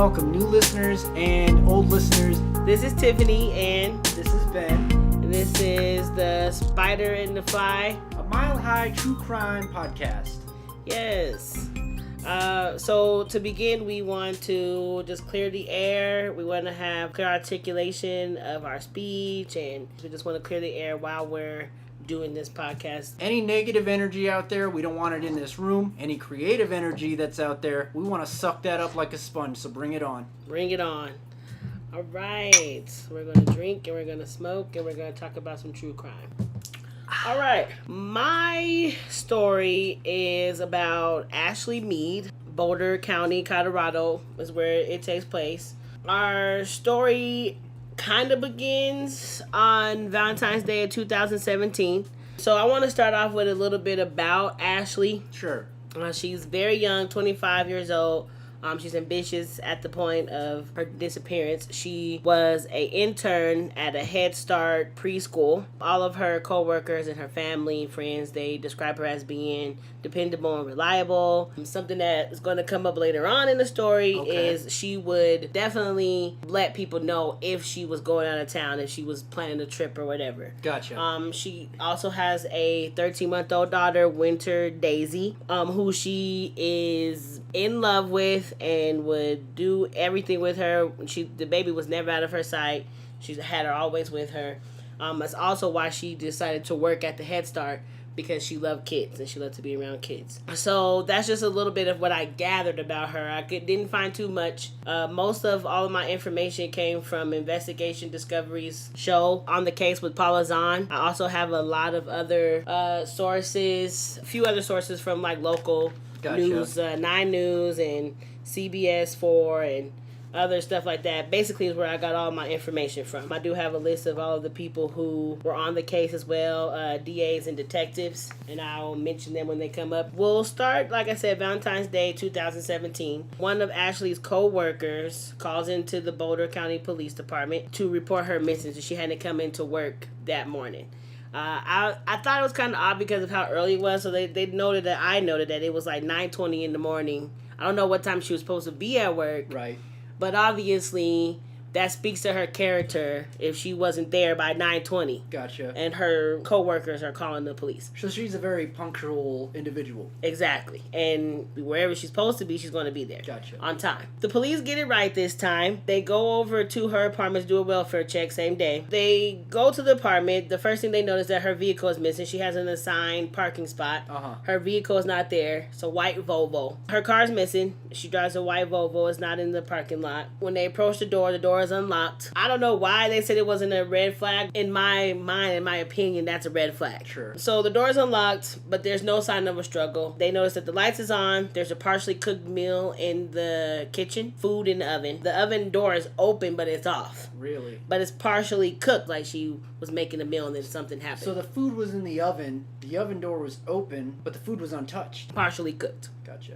welcome new listeners and old listeners. This is Tiffanie and This is Ben. And this is the Spider and the Fly, A Mile High True Crime Podcast. Yes. So to begin, we want to just clear the air. We want to have clear articulation of our speech, and we just want to clear the air while we're doing this podcast. Any negative energy out there, we don't want it in this room. Any creative energy that's out there, we want to suck that up like a sponge, so bring it on. Bring it on. All right. We're going to drink, and we're going to smoke, and we're going to talk about some true crime. All right. My story is about Ashley Mead. Boulder County, Colorado is where it takes place. Our story kind of begins on Valentine's Day of 2017. So I want to start off with a little bit about Ashley. Sure. She's very young, 25 years old. She's ambitious at the point of her disappearance. She was an intern at a Head Start preschool. All of her coworkers and her family, friends, they describe her as being dependable and reliable. Something that is going to come up later on in the story is she would definitely let people know if she was going out of town, if she was planning a trip or whatever. Gotcha. She also has a 13-month-old daughter, Winter Daisy, who she is in love with and would do everything with her. The baby was never out of her sight. She had her always with her. That's also why she decided to work at the Head Start, because she loved kids and she loved to be around kids. So that's just a little bit of what I gathered about her. I didn't find too much. Most of all of my information came from Investigation Discovery's show on the case with Paula Zahn. I also have a lot of other sources, a few other sources from like local news, 9 News and CBS 4 and other stuff like that. Basically is where I got all my information from. I do have a list of all of the people who were on the case as well, DAs and detectives, and I'll mention them when they come up. We'll start, like I said, Valentine's Day 2017. One of Ashley's co-workers calls into the Boulder County Police Department to report her missing, so she hadn't come into work that morning. I thought it was kind of odd because of how early it was, so they noted that I noted that it was like 9:20 in the morning. I don't know what time she was supposed to be at work. Right. But obviously, that speaks to her character if she wasn't there by 9:20. Gotcha. And her co-workers are calling the police. So she's a very punctual individual. Exactly. And wherever she's supposed to be, she's going to be there. Gotcha. On time. The police get it right this time. They go over to her apartment to do a welfare check same day. They go to the apartment. The first thing they notice is that her vehicle is missing. She has an assigned parking spot. Her vehicle is not there. It's a white Volvo. Her car's missing. She drives a white Volvo. It's not in the parking lot. When they approach the door is unlocked. I don't know why they said it wasn't a red flag. In my mind, in my opinion, that's a red flag. Sure. So the door is unlocked, but there's no sign of a struggle. They notice that the lights is on. There's a partially cooked meal in the kitchen, food in the oven. The oven door is open, but it's off. Really? But it's partially cooked, like she was making a meal and then something happened. So the food was in the oven door was open, but the food was untouched. Partially cooked. Gotcha.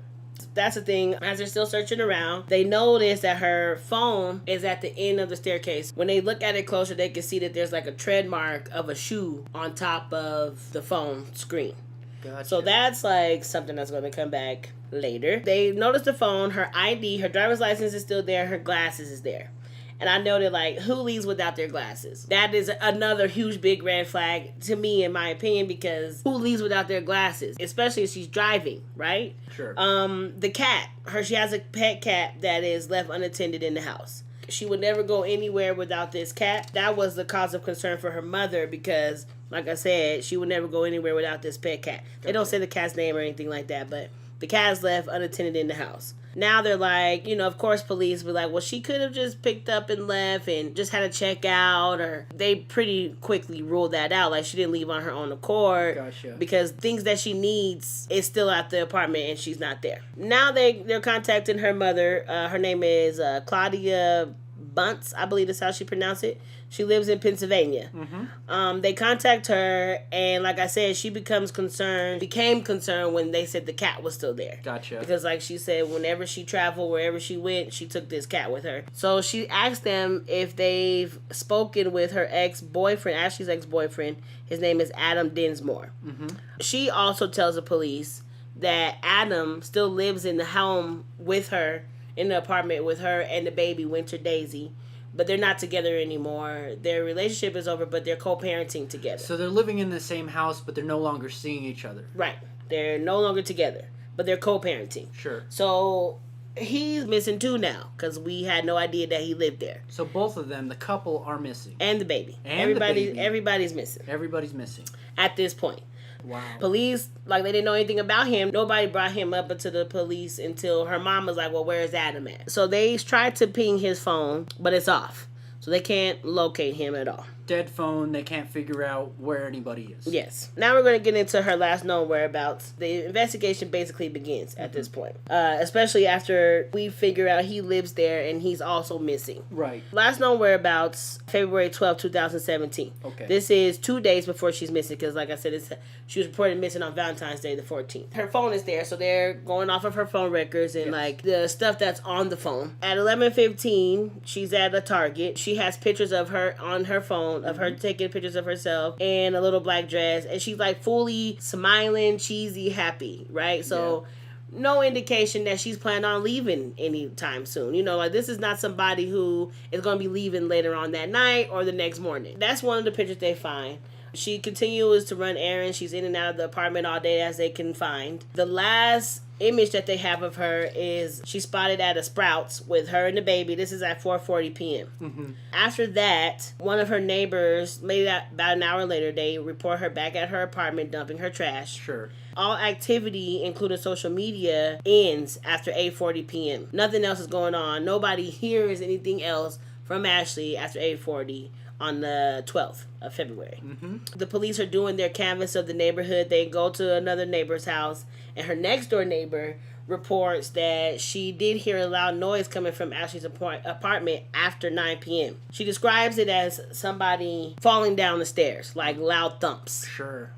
That's the thing. As they're still searching around, they notice that her phone is at the end of the staircase. When they look at it closer, they can see that there's like a tread mark of a shoe on top of the phone screen. Gotcha. So that's like something that's going to come back later. They notice the phone, her ID, her driver's license is still there, her glasses is there. And I noted, like, who leaves without their glasses? That is another huge, big red flag to me, in my opinion, because who leaves without their glasses? Especially if she's driving, right? Sure. The cat. She has a pet cat that is left unattended in the house. She would never go anywhere without this cat. That was the cause of concern for her mother because, like I said, she would never go anywhere without this pet cat. They don't say the cat's name or anything like that, but the cat is left unattended in the house. Now they're like, of course police were like, well, she could have just picked up and left and just had to check out, or they pretty quickly ruled that out. Like, she didn't leave on her own accord. Gotcha. Because things that she needs is still at the apartment and she's not there. Now they're contacting her mother. Her name is Claudia Bunce, I believe that's how she pronounced it. She lives in Pennsylvania. Mm-hmm. They contact her, and like I said, she became concerned when they said the cat was still there. Gotcha. Because like she said, whenever she traveled, wherever she went, she took this cat with her. So she asked them if they've spoken with her ex-boyfriend, Ashley's ex-boyfriend. His name is Adam Densmore. Mm-hmm. She also tells the police that Adam still lives in the home with her in the apartment with her and the baby, Winter Daisy. But they're not together anymore. Their relationship is over, but they're co-parenting together. So they're living in the same house, but they're no longer seeing each other. Right. They're no longer together, but they're co-parenting. Sure. So he's missing too now, because we had no idea that he lived there. So both of them, the couple, are missing. And the baby. And the baby. Everybody's missing. Everybody's missing. At this point. Wow. Police, like, they didn't know anything about him. Nobody brought him up into the police until her mom was like, well, where's Adam at? So they tried to ping his phone, but it's off. So they can't locate him at all. Dead phone, they can't figure out where anybody is. Yes. Now we're going to get into her last known whereabouts. The investigation basically begins at this point. Especially after we figure out he lives there and he's also missing. Right. Last known whereabouts, February 12, 2017. Okay. This is 2 days before she's missing because, like I said, she was reported missing on Valentine's Day, the 14th. Her phone is there, so they're going off of her phone records and, like, the stuff that's on the phone. At 11:15, she's at a Target. She has pictures of her on her phone, of her taking pictures of herself in a little black dress, and she's like fully smiling, cheesy, happy, right? So no indication that she's planning on leaving anytime soon. You know, like, this is not somebody who is going to be leaving later on that night or the next morning. That's one of the pictures they find. She continues to run errands. She's in and out of the apartment all day as they can find. The last image that they have of her is she's spotted at a Sprouts with her and the baby. This is at 4:40 p.m. Mm-hmm. After that, one of her neighbors, maybe about an hour later, they report her back at her apartment dumping her trash. Sure. All activity, including social media, ends after 8:40 p.m. Nothing else is going on. Nobody hears anything else from Ashley after 8:40 on the 12th of February. Mm-hmm. The police are doing their canvass of the neighborhood. They go to another neighbor's house, and her next door neighbor reports that she did hear a loud noise coming from Ashley's apartment after 9 p.m. She describes it as somebody falling down the stairs, like loud thumps. Sure.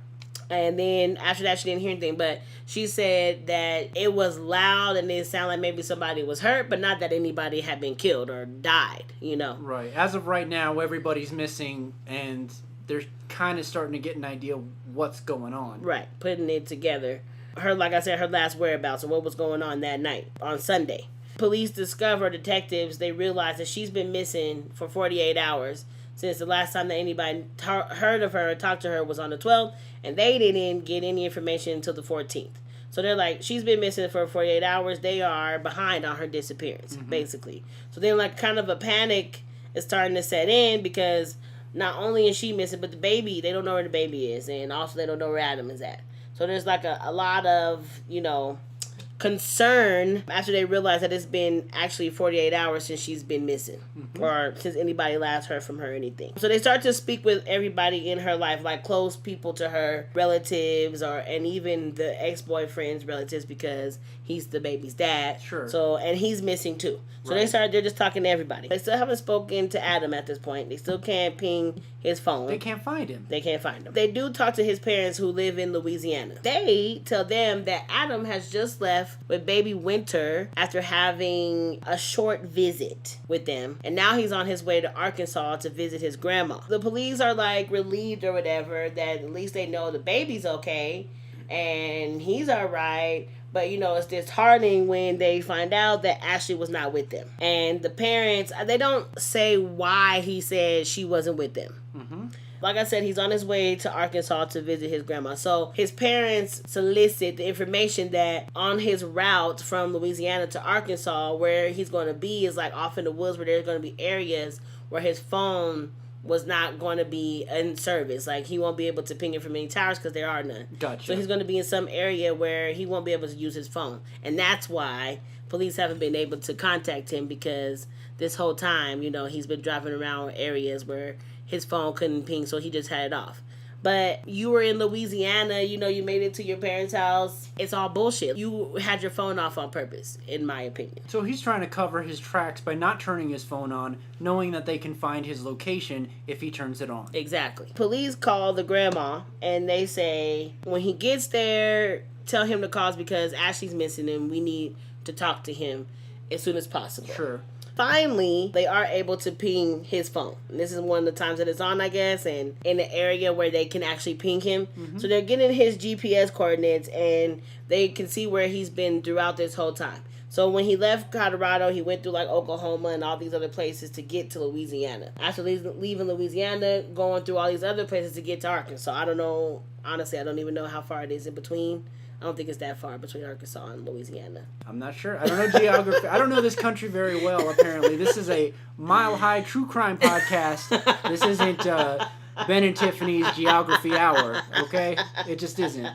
And then after that, she didn't hear anything. But she said that it was loud and it sounded like maybe somebody was hurt, but not that anybody had been killed or died, you know. Right. As of right now, everybody's missing, and they're kind of starting to get an idea of what's going on. Right. Putting it together. Her, like I said, her last whereabouts and what was going on that night on Sunday. Police discover, detectives, they realize that she's been missing for 48 hours. Since the last time that anybody heard of her or talked to her was on the 12th, and they didn't get any information until the 14th. So they're like, she's been missing for 48 hours. They are behind on her disappearance, basically. So then, like, kind of a panic is starting to set in because not only is she missing, but the baby, they don't know where the baby is, and also they don't know where Adam is at. So there's like a lot of, you know, concern after they realize that it's been actually 48 hours since she's been missing, or since anybody last heard from her or anything. So they start to speak with everybody in her life, like close people to her, relatives, and even the ex-boyfriend's relatives, because he's the baby's dad. Sure. So, and he's missing too. So Right. they're just talking to everybody. They still haven't spoken to Adam at this point. They still can't ping his phone. They can't find him. They can't find him. They do talk to his parents who live in Louisiana. They tell them that Adam has just left with baby Winter after having a short visit with them. And now he's on his way to Arkansas to visit his grandma. The police are like relieved or whatever that at least they know the baby's okay and he's all right. But, you know, it's disheartening when they find out that Ashley was not with them. And the parents, they don't say why he said she wasn't with them. Like I said, he's on his way to Arkansas to visit his grandma. So his parents solicit the information that on his route from Louisiana to Arkansas, where he's going to be is like off in the woods where there's going to be areas where his phone was not going to be in service. Like, he won't be able to ping it from any towers because there are none. Gotcha. So he's going to be in some area where he won't be able to use his phone. And that's why police haven't been able to contact him, because this whole time, you know, he's been driving around areas where his phone couldn't ping, so he just had it off. But you were in Louisiana, you know, you made it to your parents' house. It's all bullshit. You had your phone off on purpose, in my opinion. So he's trying to cover his tracks by not turning his phone on, knowing that they can find his location if he turns it on. Exactly. Police call the grandma, and they say, when he gets there, tell him to call us because Ashley's missing and we need to talk to him as soon as possible. Sure. finally, they are able to ping his phone. And this is one of the times that it's on, I guess, and in the area where they can actually ping him. Mm-hmm. So they're getting his GPS coordinates, and they can see where he's been throughout this whole time. So when he left Colorado, he went through like Oklahoma and all these other places to get to Louisiana. After leaving Louisiana, going through all these other places to get to Arkansas. I don't know. Honestly, I don't even know how far it is in between. I don't think it's that far between Arkansas and Louisiana. I'm not sure. I don't know geography. I don't know this country very well, apparently. This is a mile-high true crime podcast. This isn't Ben and Tiffany's Geography Hour, okay? It just isn't.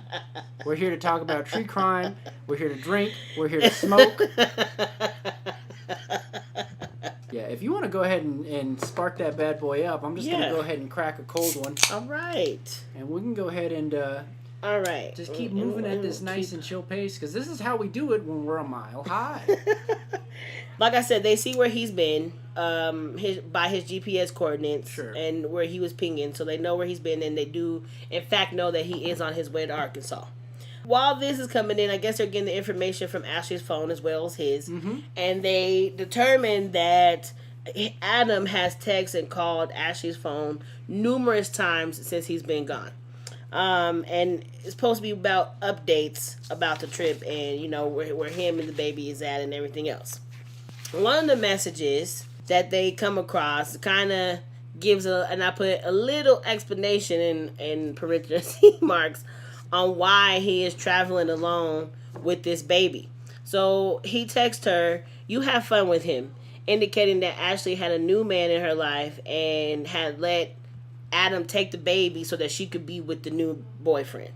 We're here to talk about true crime. We're here to drink. We're here to smoke. Yeah, if you want to go ahead and spark that bad boy up, I'm just going to go ahead and crack a cold one. All right. And we can go ahead and... all right. Just keep moving at this nice and chill pace, because this is how we do it when we're a mile high. Like I said, they see where he's been by his GPS coordinates, sure, and where he was pinging, so they know where he's been, and they do, in fact, know that he is on his way to Arkansas. While this is coming in, I guess they're getting the information from Ashley's phone as well as his, mm-hmm, and they determine that Adam has texted and called Ashley's phone numerous times since he's been gone. And it's supposed to be about updates about the trip and, you know, where him and the baby is at and everything else. One of the messages that they come across kind of gives and I put a little explanation in parentheses marks on why he is traveling alone with this baby. So he texts her, "You have fun with him," indicating that Ashley had a new man in her life and had let Adam take the baby so that she could be with the new boyfriend.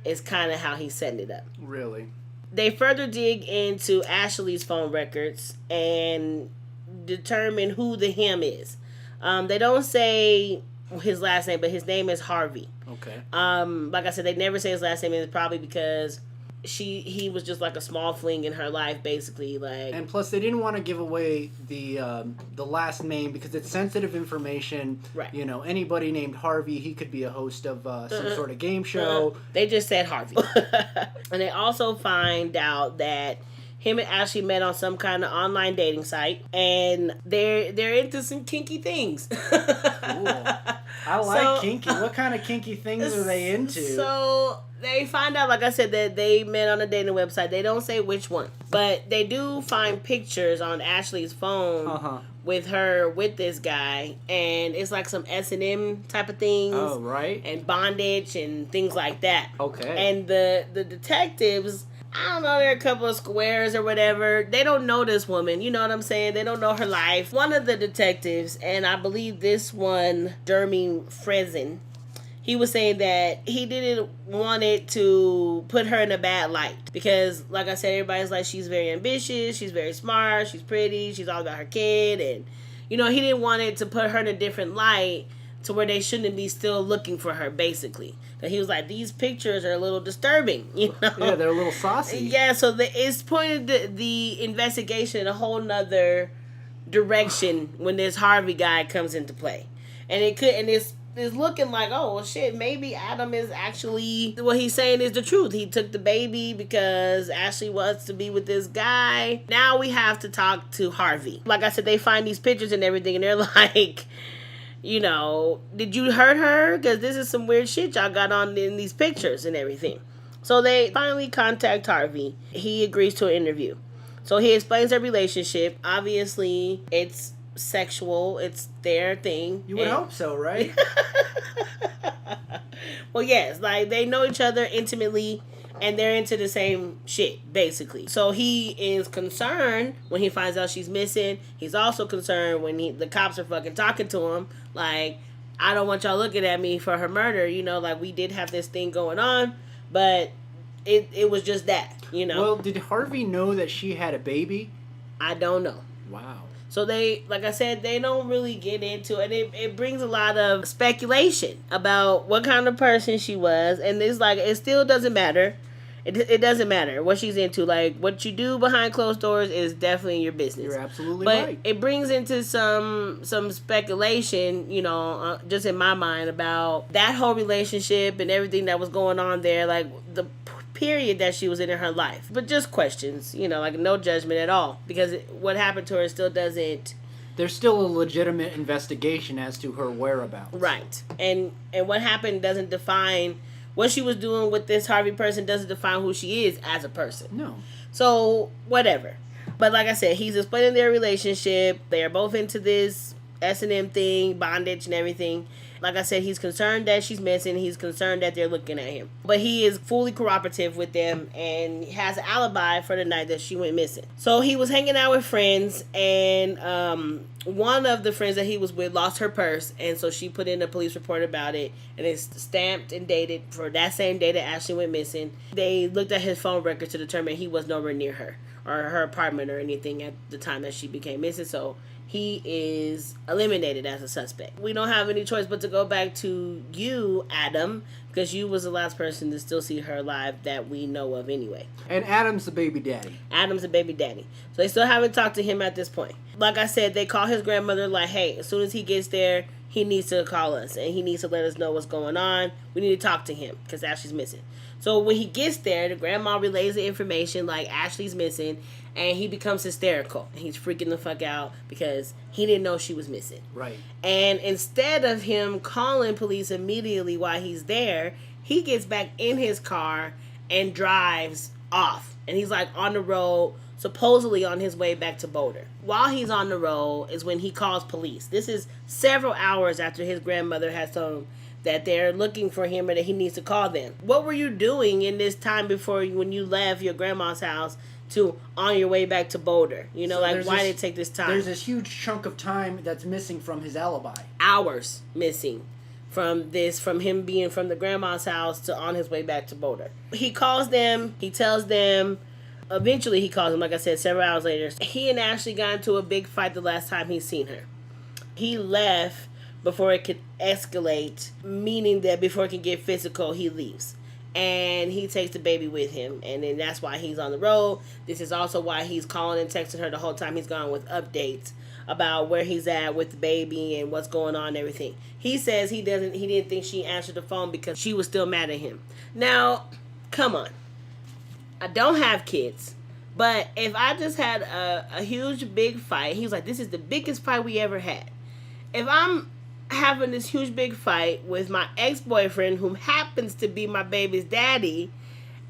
Is kind of how he's setting it up. Really? They further dig into Ashley's phone records and determine who the him is. They don't say his last name, but his name is Harvey. Okay. Like I said, they never say his last name, and it's probably because he was just like a small fling in her life, basically. Like, and plus they didn't want to give away the last name because it's sensitive information. Right. You know, anybody named Harvey, he could be a host of some sort of game show. They just said Harvey. And they also find out that him and Ashley met on some kind of online dating site, and they're into some kinky things. Cool. I like kinky. What kind of kinky things are they into? So they find out, like I said, that they met on a dating website. They don't say which one, but they do find pictures on Ashley's phone with her with this guy, and it's like some S&M type of things. Oh, right. And bondage and things like that. Okay. And the detectives, I don't know, they're a couple of squares or whatever. They don't know this woman. You know what I'm saying? They don't know her life. One of the detectives, and I believe this one, Jeremy Frezin, he was saying that he didn't want it to put her in a bad light. Because, like I said, everybody's like, she's very ambitious, she's very smart, she's pretty, she's all about her kid. And, you know, he didn't want it to put her in a different light to where they shouldn't be still looking for her, basically. But he was like, these pictures are a little disturbing, you know? Yeah, they're a little saucy. Yeah, so it's pointed the investigation in a whole nother direction when this Harvey guy comes into play. And it's looking like, oh, well, shit, maybe Adam is actually, what he's saying is the truth. He took the baby because Ashley wants to be with this guy. Now we have to talk to Harvey. Like I said, they find these pictures and everything, and they're like, you know, did you hurt her? Because this is some weird shit y'all got on in these pictures and everything. So they finally contact Harvey. He agrees to an interview. So he explains their relationship. Obviously, it's sexual. It's their thing. You would hope so, right? Well, yes. Like, they know each other intimately, and they're into the same shit, basically. So he is concerned when he finds out she's missing. He's also concerned when the cops are fucking talking to him. Like, I don't want y'all looking at me for her murder. You know, like, we did have this thing going on, but it was just that, you know. Well, did Harvey know that she had a baby? I don't know. Wow. So they, like I said, they don't really get into it. It brings a lot of speculation about what kind of person she was. And it's like, it still doesn't matter. It doesn't matter what she's into. Like, what you do behind closed doors is definitely your business. You're absolutely But right. it brings into some speculation, you know, just in my mind, about that whole relationship and everything that was going on there. Like, the period that she was in her life. But just questions, like no judgment at all. Because what happened to her still doesn't... There's still a legitimate investigation as to her whereabouts. Right. And what happened doesn't define... What she was doing with this Harvey person doesn't define who she is as a person. No. So, whatever. But like I said, he's explaining their relationship. They are both into this S&M thing, bondage and everything. Like I said, he's concerned that she's missing. He's concerned that they're looking at him. But he is fully cooperative with them and has an alibi for the night that she went missing. So he was hanging out with friends, and one of the friends that he was with lost her purse, and so she put in a police report about it, and it's stamped and dated for that same day that Ashley went missing. They looked at his phone record to determine he was nowhere near her or her apartment or anything at the time that she became missing, so he is eliminated as a suspect. We don't have any choice but to go back to you, Adam, because you was the last person to still see her alive that we know of anyway. And Adam's the baby daddy. Adam's the baby daddy. So they still haven't talked to him at this point. Like I said, they call his grandmother like, hey, as soon as he gets there, he needs to call us and he needs to let us know what's going on. We need to talk to him because Ashley's missing. So when he gets there, the grandma relays the information like Ashley's missing, and he becomes hysterical. And he's freaking the fuck out because he didn't know she was missing. Right. And instead of him calling police immediately while he's there, he gets back in his car and drives off. And he's like on the road, supposedly on his way back to Boulder. While he's on the road is when he calls police. This is several hours after his grandmother has told him that they're looking for him and that he needs to call them. What were you doing in this time before when you left your grandma's house to on your way back to Boulder? So why did it take this time? There's this huge chunk of time that's missing from his alibi. Hours missing from him being from the grandma's house to on his way back to Boulder. He calls them, he tells them, eventually he calls them, like I said, several hours later. He and Ashley got into a big fight the last time he's seen her. He left before it could escalate, meaning that before it can get physical, he leaves. And he takes the baby with him, and then that's why he's on the road. This is also why he's calling and texting her the whole time he's gone with updates about where he's at with the baby and what's going on and everything. He says he didn't think she answered the phone because she was still mad at him. Now, come on. I don't have kids, but if I just had a huge big fight, he was like, this is the biggest fight we ever had. If I'm having this huge big fight with my ex-boyfriend who happens to be my baby's daddy,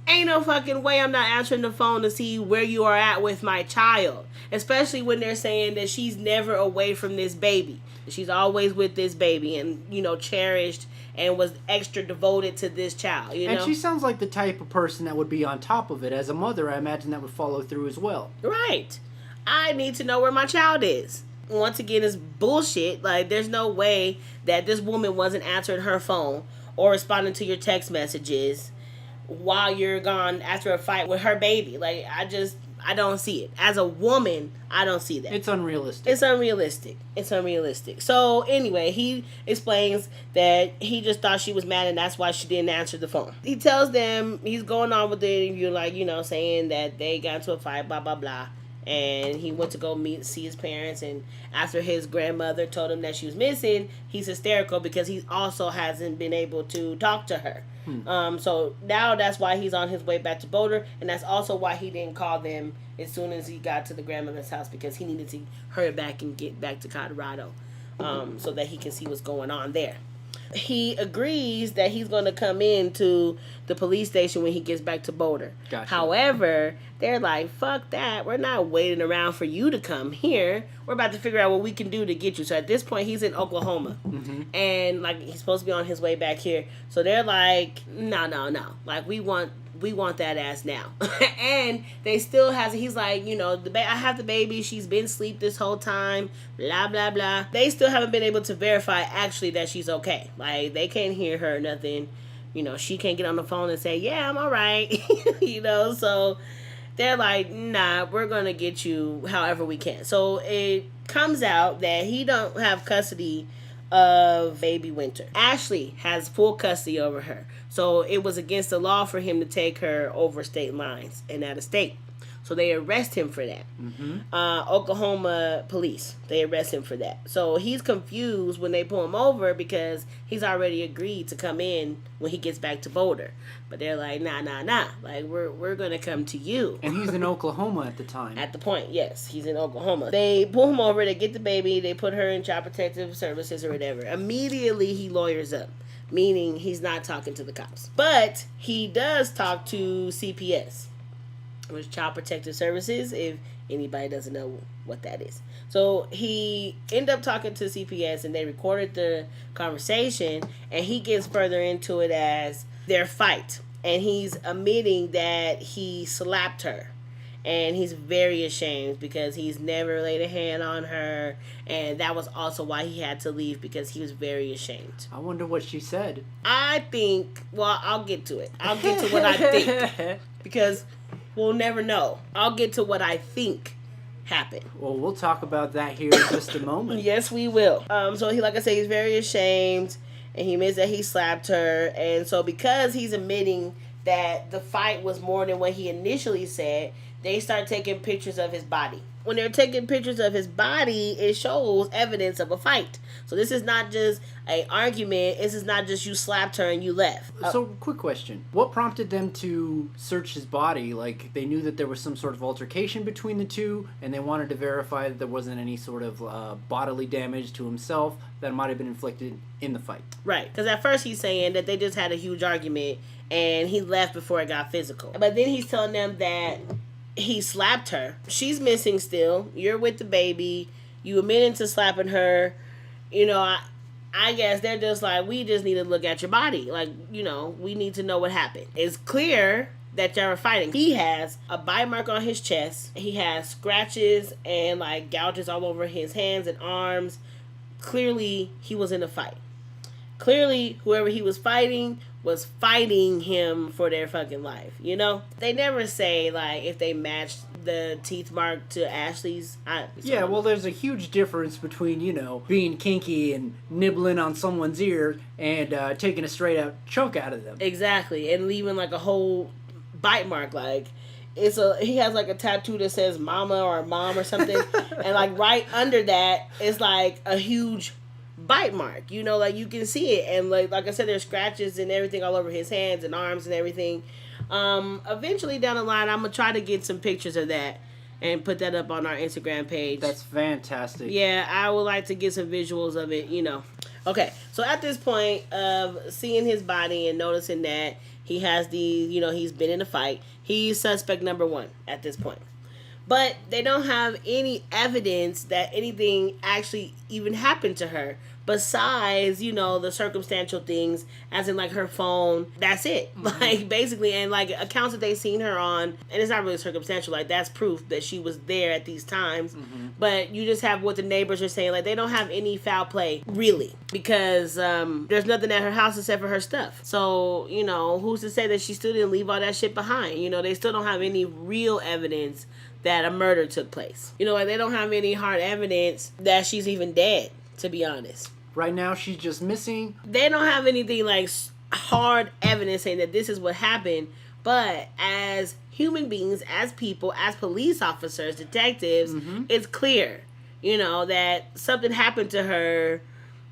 ain't no fucking way I'm not answering the phone to see where you are at with my child, especially when they're saying that she's never away from this baby. She's always with this baby and, cherished and was extra devoted to this child, And she sounds like the type of person that would be on top of it. As a mother, I imagine that would follow through as well. Right. I need to know where my child is. Once again, it's bullshit. Like, there's no way that this woman wasn't answering her phone or responding to your text messages while you're gone after a fight with her baby. Like, I don't see it. As a woman, I don't see that. It's unrealistic. It's unrealistic. So, anyway, he explains that he just thought she was mad and that's why she didn't answer the phone. He tells them, he's going on with the interview, saying that they got into a fight, blah, blah, blah. And he went to go see his parents, and after his grandmother told him that she was missing, he's hysterical because he also hasn't been able to talk to her. So now that's why he's on his way back to Boulder, and that's also why he didn't call them as soon as he got to the grandmother's house, because he needed to hurry back and get back to Colorado so that he can see what's going on there. He agrees that he's going to come into the police station when he gets back to Boulder. Gotcha. However, they're like, fuck that. We're not waiting around for you to come here. We're about to figure out what we can do to get you. So at this point, he's in Oklahoma. Mm-hmm. And, he's supposed to be on his way back here. So they're like, no. Like, we want that ass now. And they still he's like, I have the baby. She's been asleep this whole time. Blah, blah, blah. They still haven't been able to verify actually that she's okay. Like, they can't hear her or nothing. She can't get on the phone and say, yeah, I'm all right. So they're like, nah, we're going to get you however we can. So it comes out that he don't have custody of baby Winter. Ashley has full custody over her. So it was against the law for him to take her over state lines and out of state. So they arrest him for that. Oklahoma police, they arrest him for that. So he's confused when they pull him over because he's already agreed to come in when he gets back to Boulder. But they're like, nah. Like, we're going to come to you. And he's in Oklahoma at the time. At the point, yes. He's in Oklahoma. They pull him over. They get the baby. They put her in Child Protective Services or whatever. Immediately, he lawyers up. Meaning, he's not talking to the cops. But he does talk to CPS. Which Child Protective Services, if anybody doesn't know what that is. So he ended up talking to CPS and they recorded the conversation, and he gets further into it as their fight. And he's admitting that he slapped her. And he's very ashamed because he's never laid a hand on her. And that was also why he had to leave, because he was very ashamed. I wonder what she said. I think, well, I'll get to it. I'll get to what I think. Because we'll never know. I'll get to what I think happened. Well, we'll talk about that here in just a moment. Yes, we will. So he, like I said, he's very ashamed, and he admits that he slapped her. And so because he's admitting that the fight was more than what he initially said, they start taking pictures of his body. When they're taking pictures of his body, it shows evidence of a fight. So this is not just an argument. This is not just you slapped her and you left. So, quick question. What prompted them to search his body? Like, they knew that there was some sort of altercation between the two, and they wanted to verify that there wasn't any sort of bodily damage to himself that might have been inflicted in the fight. Right. Because at first he's saying that they just had a huge argument, and he left before it got physical. But then he's telling them that he slapped her. She's missing still. You're with the baby. You admitted to slapping her. You know, I guess they're just like, we just need to look at your body. Like, you know, we need to know what happened. It's clear that y'all were fighting. He has a bite mark on his chest. He has scratches and, like, gouges all over his hands and arms. Clearly, he was in a fight. Clearly, whoever he was fighting was fighting him for their fucking life, you know? They never say, like, if they matched the teeth mark to Ashley's. Yeah, well, there's a huge difference between, you know, being kinky and nibbling on someone's ear and taking a straight out chunk out of them. Exactly, and leaving, like, a whole bite mark, like, he has, like, a tattoo that says mama or mom or something, and, like, right under that is, like, a huge bite mark, you know, like, you can see it, and like I said, there's scratches and everything all over his hands and arms and everything. Eventually down the line, I'm gonna try to get some pictures of that and put that up on our Instagram page. That's fantastic. Yeah, I would like to get some visuals of it, you know. Okay, so at this point of seeing his body and noticing that he has he's been in a fight, he's suspect number 1 at this point. But they don't have any evidence that anything actually even happened to her besides, you know, the circumstantial things, as in, like, her phone. That's it. Mm-hmm. Like, basically, and, like, accounts that they seen her on, and it's not really circumstantial. Like, that's proof that she was there at these times. Mm-hmm. But you just have what the neighbors are saying. Like, they don't have any foul play, really, because there's nothing at her house except for her stuff. So, you know, who's to say that she still didn't leave all that shit behind? You know, they still don't have any real evidence that a murder took place. You know, like, they don't have any hard evidence that she's even dead, to be honest. Right now, she's just missing. They don't have anything, like, hard evidence saying that this is what happened. But as human beings, as people, as police officers, detectives, mm-hmm. it's clear, you know, that something happened to her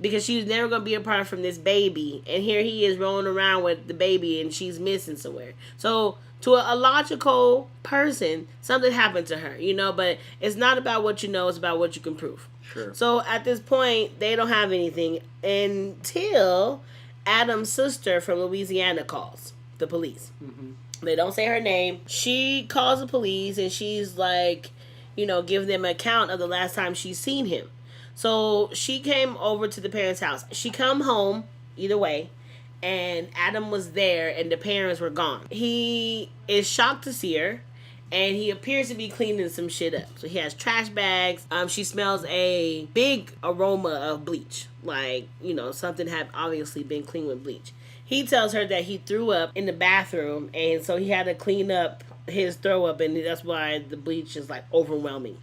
because she was never going to be apart from this baby. And here he is rolling around with the baby and she's missing somewhere. So, to a logical person, something happened to her, you know, but it's not about what you know, it's about what you can prove. Sure. So at this point, they don't have anything until Adam's sister from Louisiana calls the police. Mm-hmm. They don't say her name. She calls the police and she's like, you know, give them an account of the last time she's seen him. So she came over to the parents' house. She come home, either way, and Adam was there and the parents were gone. He is shocked to see her, and he appears to be cleaning some shit up. So he has trash bags. She smells a big aroma of bleach. Like, you know, something had obviously been cleaned with bleach. He tells her that he threw up in the bathroom, and so he had to clean up his throw up, and that's why the bleach is, like, overwhelming.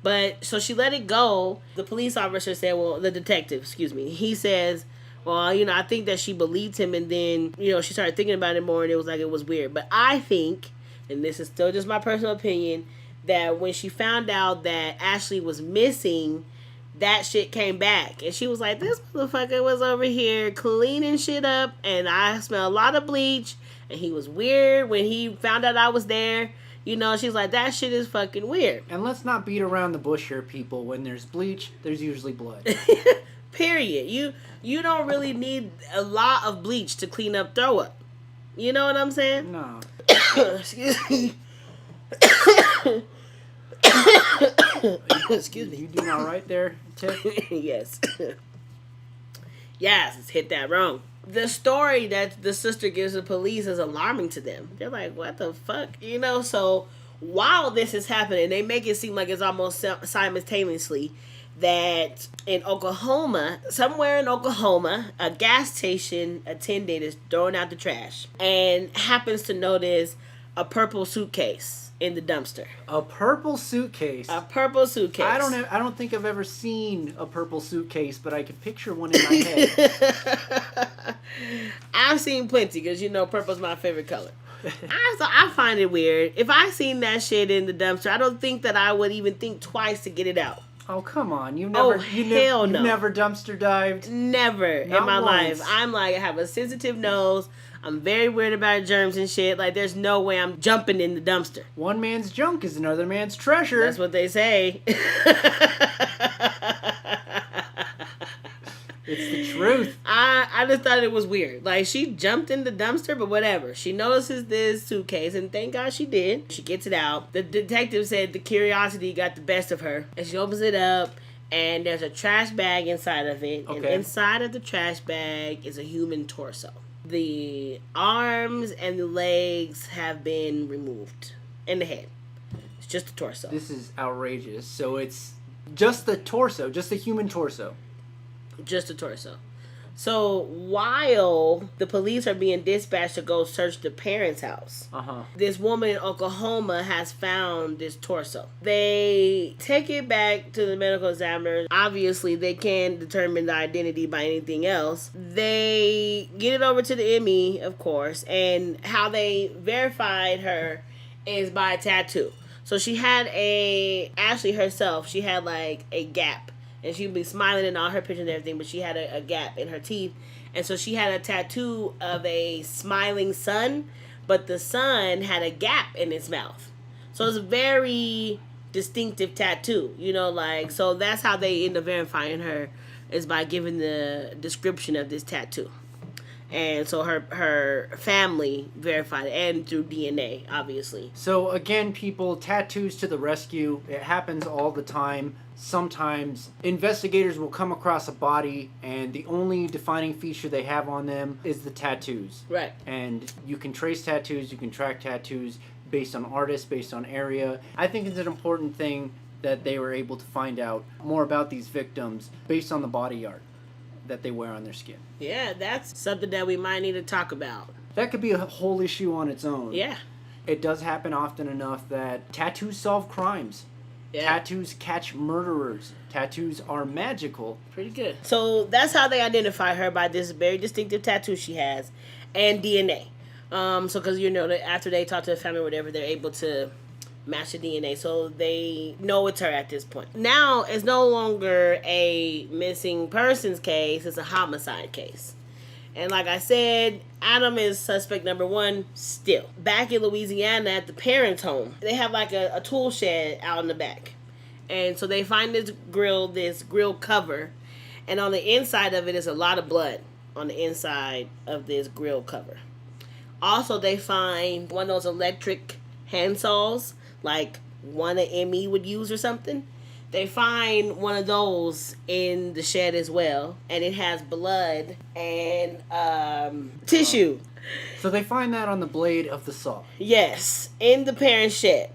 But, so she let it go. The police officer said, the detective, he says, well, you know, I think that she believed him, and then, you know, she started thinking about it more, and it was like, it was weird. But I think and this is still just my personal opinion, that when she found out that Ashley was missing, that shit came back. And she was like, this motherfucker was over here cleaning shit up, and I smell a lot of bleach, and he was weird when he found out I was there. You know, she's like, that shit is fucking weird. And let's not beat around the bush here, people. When there's bleach, there's usually blood. Period. You don't really need a lot of bleach to clean up throw up. You know what I'm saying? No. Excuse me. Excuse me. You doing all right there, Tiff? Yes. Yes, it's hit that wrong. The story that the sister gives the police is alarming to them. They're like, what the fuck? You know, so while this is happening, they make it seem like it's almost simultaneously that in Oklahoma, somewhere in Oklahoma, a gas station attendant is throwing out the trash and happens to notice a purple suitcase in the dumpster. A purple suitcase. A purple suitcase. I don't think I've ever seen a purple suitcase, but I can picture one in my head. I've seen plenty because you know purple's my favorite color. I find it weird. If I seen that shit in the dumpster, I don't think that I would even think twice to get it out. Oh, come on. You've no. never dumpster dived? Never Not in my once. life. I'm like, I have a sensitive nose. I'm very weird about germs and shit. Like, there's no way I'm jumping in the dumpster. One man's junk is another man's treasure. That's what they say. It's the truth. I just thought it was weird. Like, she jumped in the dumpster, but whatever. She notices this suitcase, and thank God she did. She gets it out. The detective said the curiosity got the best of her. And she opens it up, and there's a trash bag inside of it. Okay. And inside of the trash bag is a human torso. The arms and the legs have been removed. And the head. It's just the torso. This is outrageous. So it's just the torso, just the human torso. Just the torso. So while the police are being dispatched to go search the parents' house, this woman in Oklahoma has found this torso. They take it back to the medical examiner. Obviously, they can't determine the identity by anything else. They get it over to the ME, of course, and how they verified her is by a tattoo. So she had Ashley herself, she had like a gap. And she'd be smiling in all her pictures and everything, but she had a gap in her teeth. And so she had a tattoo of a smiling sun, but the sun had a gap in its mouth. So it's a very distinctive tattoo, you know, like, so that's how they end up verifying her, is by giving the description of this tattoo. And so her family verified it, and through DNA, obviously. So again, people, tattoos to the rescue. It happens all the time. Sometimes investigators will come across a body and the only defining feature they have on them is the tattoos. Right. And you can trace tattoos, you can track tattoos based on artists, based on area. I think it's an important thing that they were able to find out more about these victims based on the body art that they wear on their skin. Yeah, that's something that we might need to talk about. That could be a whole issue on its own. Yeah. It does happen often enough that tattoos solve crimes. Yeah. Tattoos catch murderers. Tattoos are magical. Pretty good. So that's how they identify her, by this very distinctive tattoo she has, and DNA. So because you know, after they talk to the family or whatever, they're able to match the DNA, so they know it's her at this point. Now it's no longer a missing persons case; it's a homicide case. And like I said, Adam is suspect number one still. Back in Louisiana at the parents' home, they have like a tool shed out in the back. And so they find this grill cover. And on the inside of it is a lot of blood on the inside of this grill cover. Also, they find one of those electric hand saws, like one an ME would use or something. They find one of those in the shed as well, and it has blood and tissue. So they find that on the blade of the saw. Yes, in the parent shed.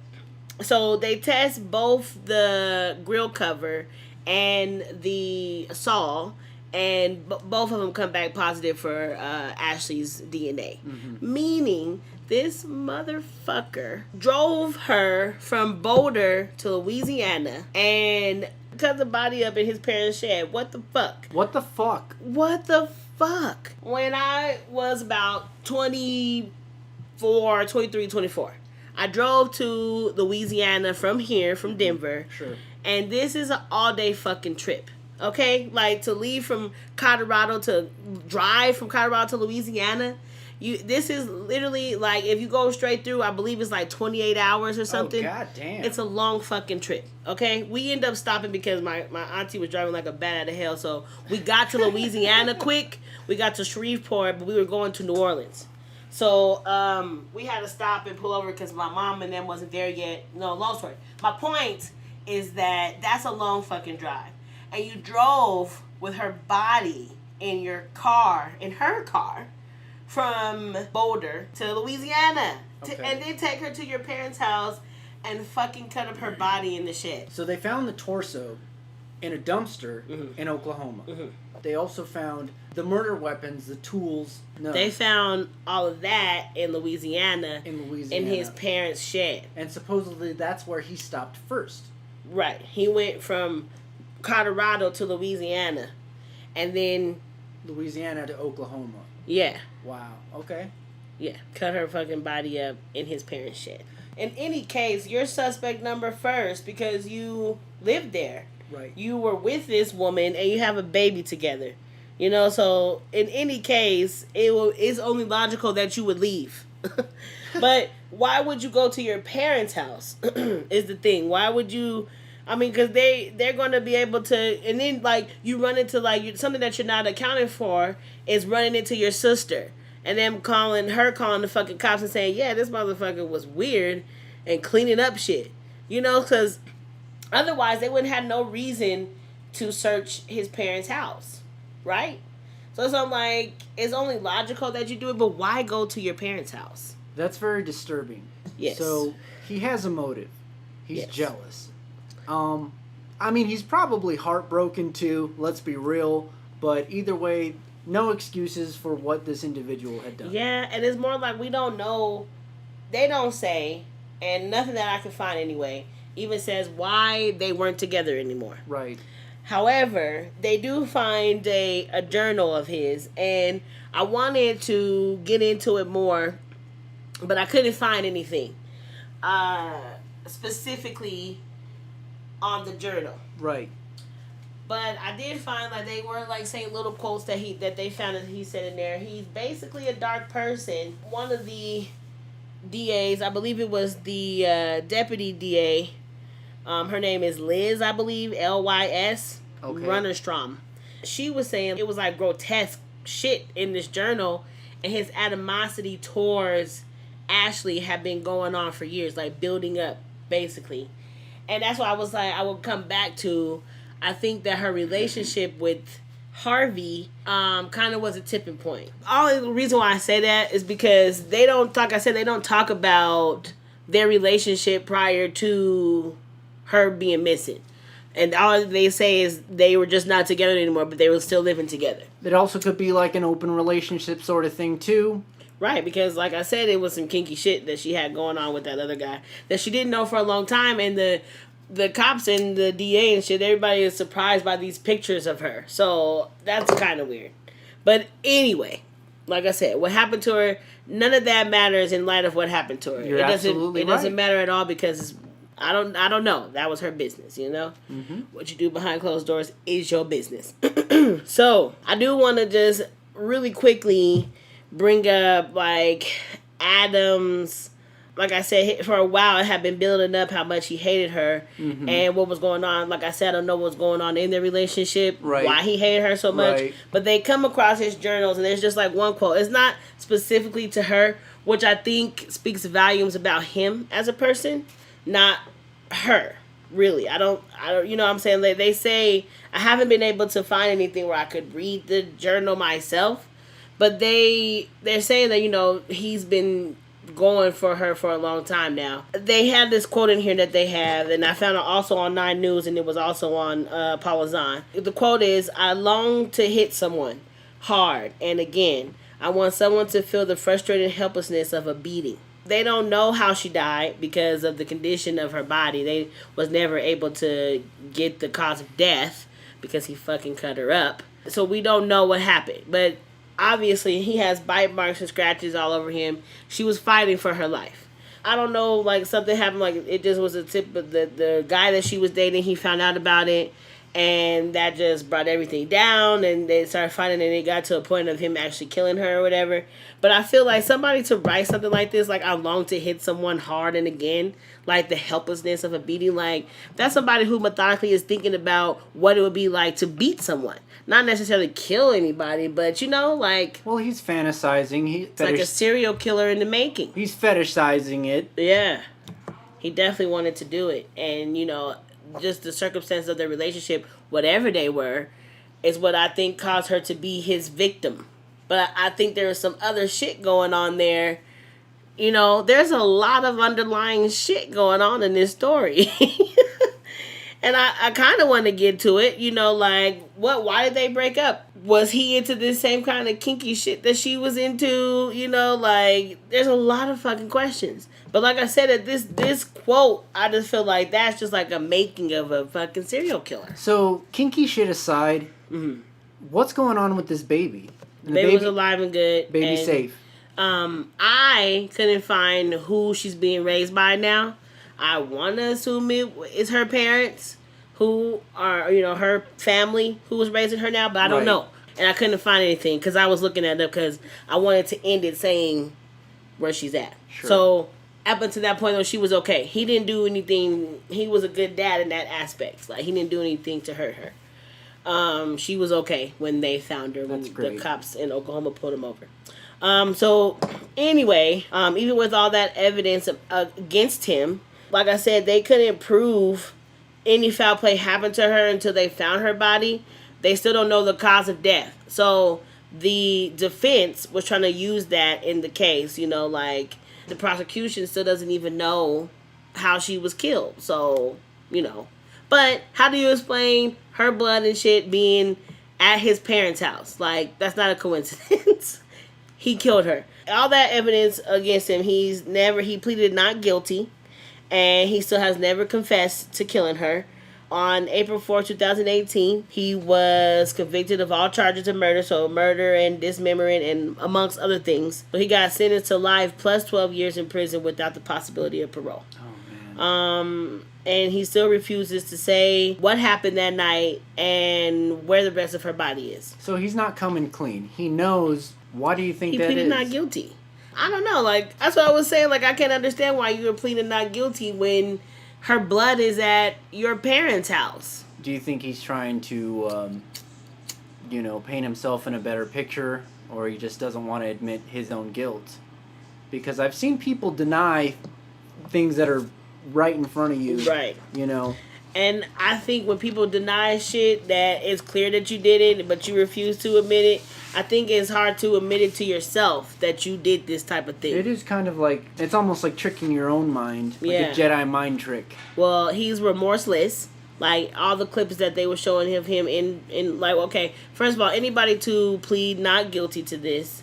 So they test both the grill cover and the saw, and both of them come back positive for Ashley's DNA. Mm-hmm. Meaning, this motherfucker drove her from Boulder to Louisiana and cut the body up in his parents' shed. What the fuck? What the fuck? What the fuck? When I was about 24, I drove to Louisiana from Denver. Sure. And this is an all-day fucking trip. Okay? Like, to leave from Colorado to drive from Colorado to Louisiana, this is literally, like, if you go straight through, I believe it's like 28 hours or something. Oh, god damn. It's a long fucking trip. Okay? We end up stopping because my auntie was driving like a bat out of hell. So, we got to Louisiana quick. We got to Shreveport, but we were going to New Orleans. So, we had to stop and pull over because my mom and them wasn't there yet. No, long story. My point is that's a long fucking drive. And you drove with her body in her car, from Boulder to Louisiana. Okay. And then take her to your parents' house and fucking cut up her body in the shed. So they found the torso in a dumpster in Oklahoma. Mm-hmm. They also found the murder weapons, the tools. No. They found all of that in Louisiana. In his parents' shed. And supposedly that's where he stopped first. Right. He went from Colorado to Louisiana. And then... Louisiana to Oklahoma. Yeah. Wow. Okay. Yeah. Cut her fucking body up in his parents' shed. In any case, you're suspect number first because you lived there. Right. You were with this woman and you have a baby together. You know, so in any case, it's only logical that you would leave. But why would you go to your parents' house is the thing. Why would you... I mean, because they're going to be able to... And then, like, you run into, like, something that you're not accounting for is running into your sister. And then calling the fucking cops and saying, yeah, this motherfucker was weird and cleaning up shit. You know, because otherwise they wouldn't have no reason to search his parents' house. Right? So I'm like, it's only logical that you do it, but why go to your parents' house? That's very disturbing. Yes. So he has a motive. He's jealous. I mean, he's probably heartbroken too, let's be real. But either way, no excuses for what this individual had done. Yeah, and it's more like we don't know. They don't say, and nothing that I can find anyway, even says why they weren't together anymore. Right. However, they do find a journal of his, and I wanted to get into it more, but I couldn't find anything specifically on the journal. Right. But I did find like they were like saying little quotes that they found that he said in there. He's basically a dark person. One of the DAs, I believe it was the deputy DA. Her name is Liz, I believe, Lys. Okay. Runnerstrom. She was saying it was like grotesque shit in this journal, and his animosity towards Ashley had been going on for years, like building up, basically. And that's why I was like, I will come back to, I think that her relationship with Harvey kind of was a tipping point. All the reason why I say that is because they don't, like I said, they don't talk about their relationship prior to her being missing. And all they say is they were just not together anymore, but they were still living together. It also could be like an open relationship sort of thing, too. Right, because like I said, it was some kinky shit that she had going on with that other guy that she didn't know for a long time. And the cops and the DA and shit, everybody is surprised by these pictures of her. So that's kind of weird. But anyway, like I said, what happened to her, none of that matters in light of what happened to her. You're absolutely right. It doesn't matter at all because I don't know. That was her business, you know? Mm-hmm. What you do behind closed doors is your business. So, I do want to just really quickly bring up, like, Adam's... Like I said, for a while, it had been building up how much he hated her and what was going on. Like I said, I don't know what's going on in their relationship, why he hated her so much. Right. But they come across his journals, and there's just like one quote. It's not specifically to her, which I think speaks volumes about him as a person, not her, really. I don't. You know what I'm saying? They say, I haven't been able to find anything where I could read the journal myself, but they're saying that, you know, he's been going for her for a long time now. They had this quote in here that they have, and I found it also on 9 News, and it was also on Paula Zahn. The quote is, I long to hit someone hard, and again, I want someone to feel the frustrated helplessness of a beating. They don't know how she died because of the condition of her body. They was never able to get the cause of death because he fucking cut her up. So we don't know what happened, but obviously, he has bite marks and scratches all over him. She was fighting for her life. I don't know, like something happened, like it just was a tip of the guy that she was dating, he found out about it, and that just brought everything down, and they started fighting, and it got to a point of him actually killing her or whatever. But I feel like somebody to write something like this, like I long to hit someone hard and again, like the helplessness of a beating, like that's somebody who methodically is thinking about what it would be like to beat someone. Not necessarily kill anybody, but like... Well, he's fantasizing. It's like a serial killer in the making. He's fetishizing it. Yeah. He definitely wanted to do it. And, just the circumstance of their relationship, whatever they were, is what I think caused her to be his victim. But I think there was some other shit going on there. There's a lot of underlying shit going on in this story. And I kind of want to get to it, like, why did they break up? Was he into this same kind of kinky shit that she was into? Like, there's a lot of fucking questions. But like I said, at this quote, I just feel like that's just like a making of a fucking serial killer. So, kinky shit aside, what's going on with this baby? The baby was alive and good. Baby safe. I couldn't find who she's being raised by now. I want to assume it is her parents who are, her family who was raising her now, but I don't know. And I couldn't find anything because I was looking at it because I wanted to end it saying where she's at. Sure. So up until that point, though, she was okay. He didn't do anything. He was a good dad in that aspect. Like, he didn't do anything to hurt her. She was okay when they found her, when the cops in Oklahoma pulled him over. So anyway, even with all that evidence against him, like I said, they couldn't prove any foul play happened to her until they found her body. They still don't know the cause of death. So the defense was trying to use that in the case, like the prosecution still doesn't even know how she was killed. So, but how do you explain her blood and shit being at his parents' house? Like, that's not a coincidence. He killed her. All that evidence against him, he pleaded not guilty. And he still has never confessed to killing her. On April 4, 2018, he was convicted of all charges of murder, so murder and dismemberment and amongst other things. So he got sentenced to life plus 12 years in prison without the possibility of parole. Oh, man. And he still refuses to say what happened that night and where the rest of her body is. So he's not coming clean. He knows. Why do you think that is? He pleaded not guilty. I don't know, like, that's what I was saying, like, I can't understand why you were pleading not guilty when her blood is at your parents' house. Do you think he's trying to, paint himself in a better picture, or he just doesn't want to admit his own guilt? Because I've seen people deny things that are right in front of you. Right. And I think when people deny shit that it's clear that you did it, but you refuse to admit it, I think it's hard to admit it to yourself that you did this type of thing. It is kind of like, it's almost like tricking your own mind. Like a Jedi mind trick. Well, he's remorseless. Like, all the clips that they were showing of him in like, okay, first of all, anybody to plead not guilty to this,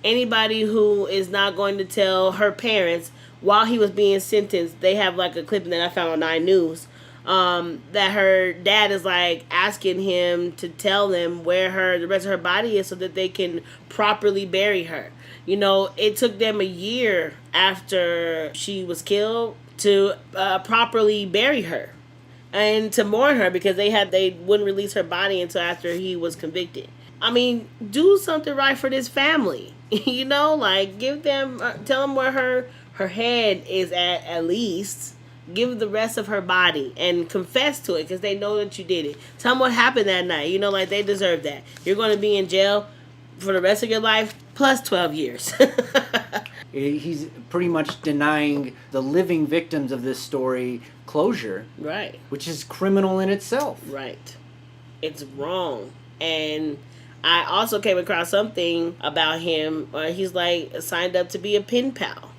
anybody who is not going to tell her parents while he was being sentenced, they have like a clip that I found on 9 News, that her dad is like asking him to tell them where the rest of her body is so that they can properly bury her. It took them a year after she was killed to properly bury her and to mourn her because they wouldn't release her body until after he was convicted. I mean, do something right for this family. Like, give them, tell them where her head is at least. Give the rest of her body and confess to it because they know that you did it. Tell them what happened that night. Like, they deserve that. You're going to be in jail for the rest of your life plus 12 years. He's pretty much denying the living victims of this story closure. Right. Which is criminal in itself. Right. It's wrong. And I also came across something about him where he's like signed up to be a pen pal.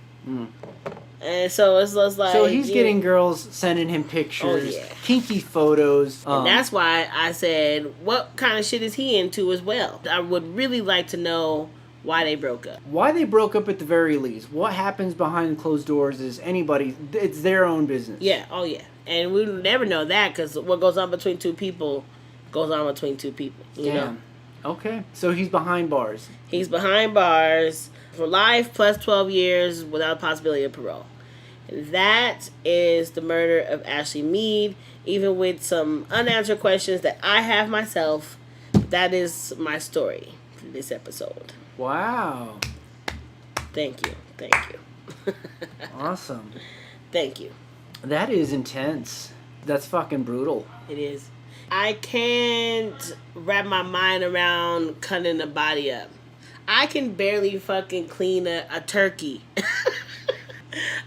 And so it's just like... So he's getting girls sending him pictures, kinky photos. And that's why I said, what kind of shit is he into as well? I would really like to know why they broke up. Why they broke up at the very least. What happens behind closed doors is it's their own business. Yeah, oh yeah. And we never know that because what goes on between two people goes on between two people. You know? Okay. So he's behind bars. He's behind bars for life plus 12 years without a possibility of parole. That is the murder of Ashley Mead, even with some unanswered questions that I have myself. That is my story for this episode. Wow. Thank you. Awesome. Thank you. That is intense. That's fucking brutal. It is. I can't wrap my mind around cutting a body up. I can barely fucking clean a turkey.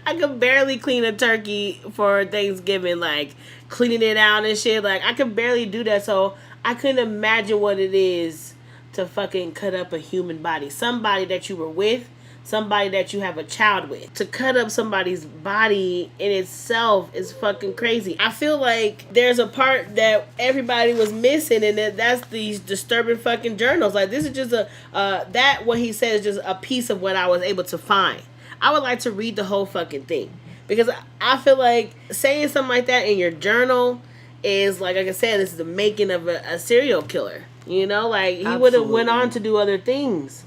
I can barely clean a turkey for Thanksgiving, like cleaning it out and shit. Like, I can barely do that, so I couldn't imagine what it is to fucking cut up a human body. Somebody that you were with, somebody that you have a child with. To cut up somebody's body in itself is fucking crazy. I feel like there's a part that everybody was missing, and that's these disturbing fucking journals. Like, this is just that what he said is just a piece of what I was able to find. I would like to read the whole fucking thing, because I feel like saying something like that in your journal is, like I said, this is the making of a serial killer. You know, like, he would have went on to do other things.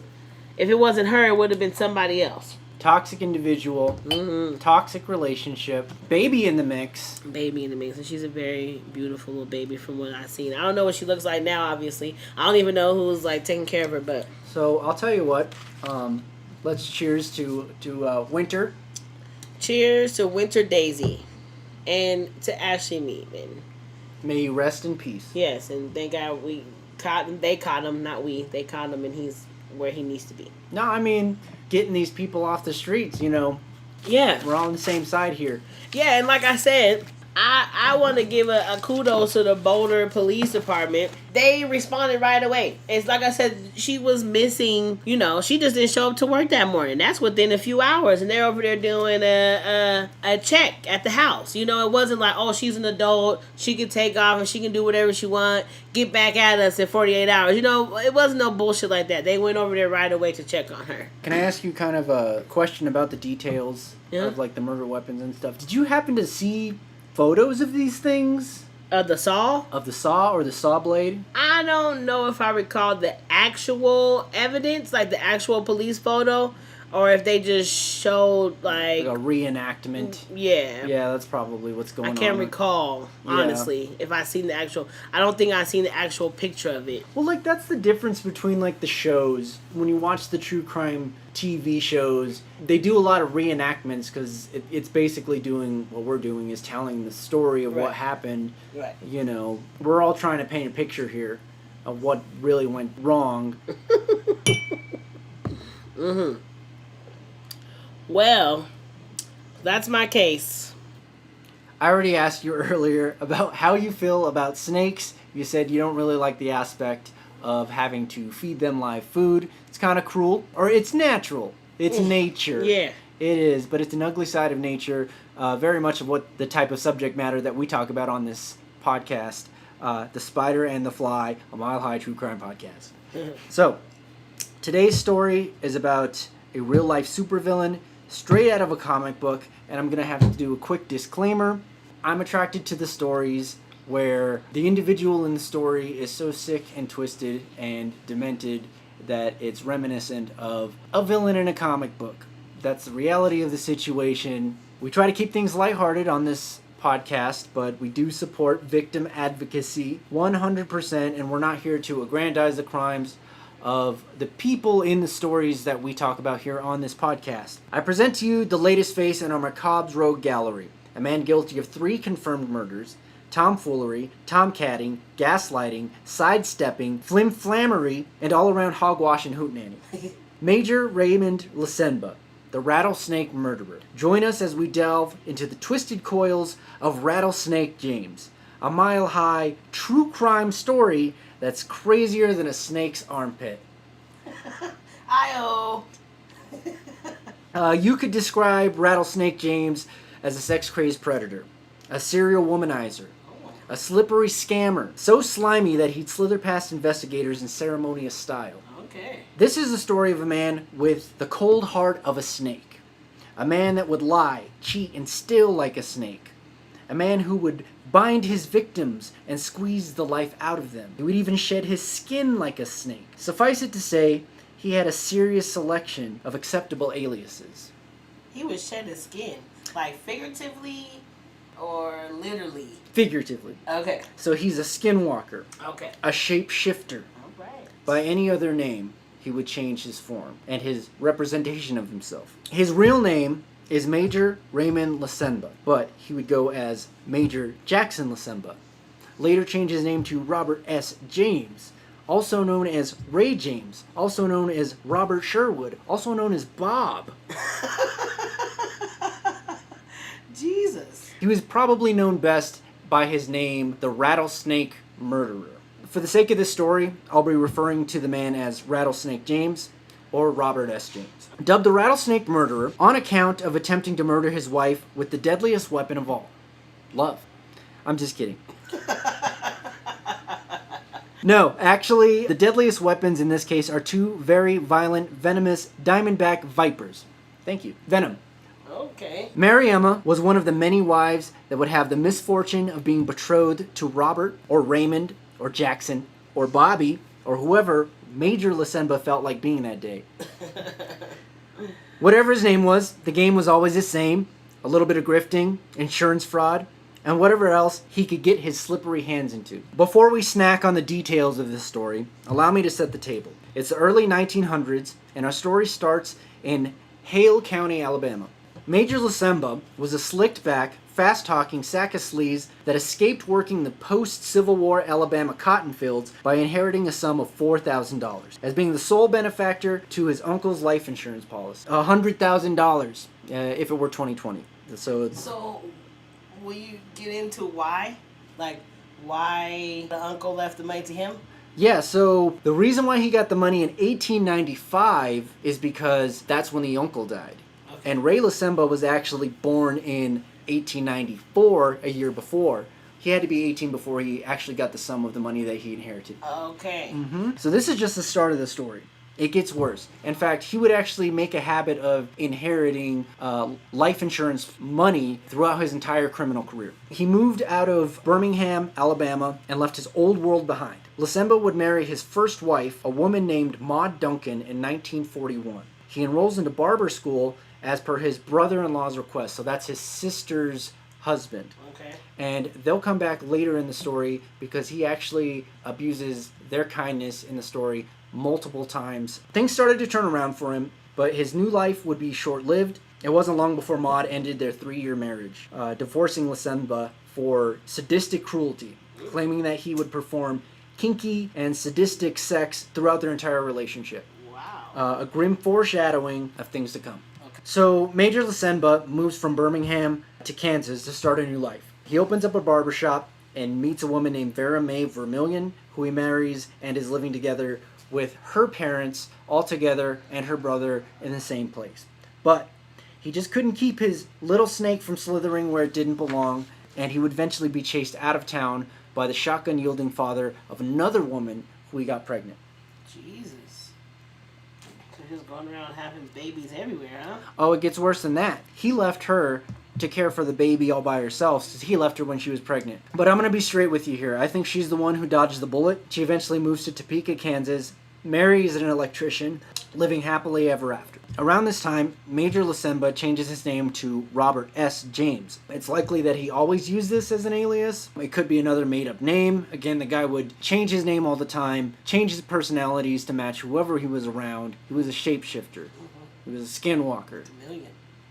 If it wasn't her, it would have been somebody else. Toxic individual, toxic relationship, baby in the mix. And she's a very beautiful little baby from what I've seen. I don't know what she looks like now, obviously. I don't even know who's, like, taking care of her, but... So, I'll tell you what, let's cheers to Winter. Cheers to Winter Daisy. And to Ashley Mead. And may you rest in peace. Yes, and thank God they caught him, not we. They caught him, and he's where he needs to be. No, I mean, getting these people off the streets, you know. Yeah. We're all on the same side here. Yeah, and like I said, I want to give a kudos to the Boulder Police Department. They responded right away. It's like I said, she was missing, you know, she just didn't show up to work that morning. That's within a few hours, and they're over there doing a check at the house. You know, it wasn't like, oh, she's an adult, she can take off and she can do whatever she wants, get back at us in 48 hours. You know, it wasn't no bullshit like that. They went over there right away to check on her. Can I ask you kind of a question about the details of, like, the murder weapons and stuff? Did you happen to see photos of these things? Of the saw? Of the saw or the saw blade? I don't know if I recall the actual evidence, like the actual police photo, or if they just showed like a reenactment. Yeah. Yeah, that's probably what's going on. I can't recall, honestly, if I seen the actual... I don't think I seen the actual picture of it. Well, like, that's the difference between, like, the shows. When you watch the true crime TV shows, they do a lot of reenactments because it's basically doing what we're doing, is telling the story of what happened. Right. You know, we're all trying to paint a picture here of what really went wrong. Mm-hmm. Well, that's my case. I already asked you earlier about how you feel about snakes. You said you don't really like the aspect of having to feed them live food. It's kind of cruel. Or it's natural. It's nature. Yeah. It is, but it's an ugly side of nature. Very much of what the type of subject matter that we talk about on this podcast. The Spider and the Fly, a Mile High True Crime podcast. So, today's story is about a real-life supervillain straight out of a comic book, and I'm going to have to do a quick disclaimer. I'm attracted to the stories where the individual in the story is so sick and twisted and demented that it's reminiscent of a villain in a comic book. That's the reality of the situation. We try to keep things lighthearted on this podcast, but we do support victim advocacy 100%, and we're not here to aggrandize the crimes of the people in the stories that we talk about here on this podcast. I present to you the latest face in our macabre's rogue gallery. A man guilty of 3 confirmed murders, tomfoolery, tomcatting, gaslighting, sidestepping, flimflammery, and all-around hogwash and hootenanny. Major Raymond Lasenba, the Rattlesnake Murderer. Join us as we delve into the twisted coils of Rattlesnake James, a mile-high true crime story that's crazier than a snake's armpit. Hi-oh. You could describe Rattlesnake James as a sex-crazed predator, a serial womanizer, a slippery scammer, so slimy that he'd slither past investigators in ceremonious style. Okay. This is the story of a man with the cold heart of a snake. A man that would lie, cheat, and steal like a snake. A man who would bind his victims and squeeze the life out of them. He would even shed his skin like a snake. Suffice it to say, he had a serious selection of acceptable aliases. He would shed his skin. Like figuratively or literally? Figuratively. Okay. So he's a skinwalker. Okay. A shapeshifter. All right. By any other name, he would change his form and his representation of himself. His real name is Major Raymond Lasemba, but he would go as Major Jackson Lasemba. Later changed his name to Robert S. James, also known as Ray James, also known as Robert Sherwood, also known as Bob. Jesus. He was probably known best by his name, the Rattlesnake Murderer. For the sake of this story, I'll be referring to the man as Rattlesnake James or Robert S. James. Dubbed the Rattlesnake Murderer on account of attempting to murder his wife with the deadliest weapon of all, love. I'm just kidding. No, actually, the deadliest weapons in this case are two very violent, venomous diamondback vipers. Thank you. Venom. Okay. Mary Emma was one of the many wives that would have the misfortune of being betrothed to Robert or Raymond or Jackson or Bobby or whoever Major Lasemba felt like being that day. Whatever his name was, the game was always the same. A little bit of grifting, insurance fraud, and whatever else he could get his slippery hands into. Before we snack on the details of this story, allow me to set the table. It's the early 1900s, and our story starts in Hale County, Alabama. Major Lasemba was a slicked-back, fast-talking sack of sleaze that escaped working the post-Civil War Alabama cotton fields by inheriting a sum of $4,000, as being the sole benefactor to his uncle's life insurance policy. $100,000 if it were 2020. So, will you get into why? Like, why the uncle left the money to him? Yeah, so the reason why he got the money in 1895 is because that's when the uncle died. Okay. And Ray Lasemba was actually born in 1894, a year before. He had to be 18 before he actually got the sum of the money that he inherited. Okay. So this is just the start of the story. It gets worse. In fact, he would actually make a habit of inheriting life insurance money throughout his entire criminal career. He moved out of Birmingham, Alabama, and left his old world behind. Lasemba would marry his first wife, a woman named Maud Duncan, in 1941. He enrolls into barber school as per his brother-in-law's request. So that's his sister's husband. Okay. And they'll come back later in the story because he actually abuses their kindness in the story multiple times. Things started to turn around for him, but his new life would be short-lived. It wasn't long before Maud ended their 3-year marriage, divorcing Lasemba for sadistic cruelty, claiming that he would perform kinky and sadistic sex throughout their entire relationship. Wow. A grim foreshadowing of things to come. Okay. So Major Lasemba moves from Birmingham to Kansas to start a new life. He opens up a barbershop and meets a woman named Vera Mae Vermillion, who he marries and is living together with her parents all together and her brother in the same place. But he just couldn't keep his little snake from slithering where it didn't belong, and he would eventually be chased out of town by the shotgun-yielding father of another woman who he got pregnant. Jesus. So just going around having babies everywhere, huh? Oh, it gets worse than that. He left her to care for the baby all by herself, since he left her when she was pregnant. But I'm going to be straight with you here. I think she's the one who dodged the bullet. She eventually moves to Topeka, Kansas, marries an electrician, living happily ever after. Around this time, Major Lasemba changes his name to Robert S. James. It's likely that he always used this as an alias. It could be another made-up name. Again, the guy would change his name all the time, change his personalities to match whoever he was around. He was a shapeshifter. He was a skinwalker.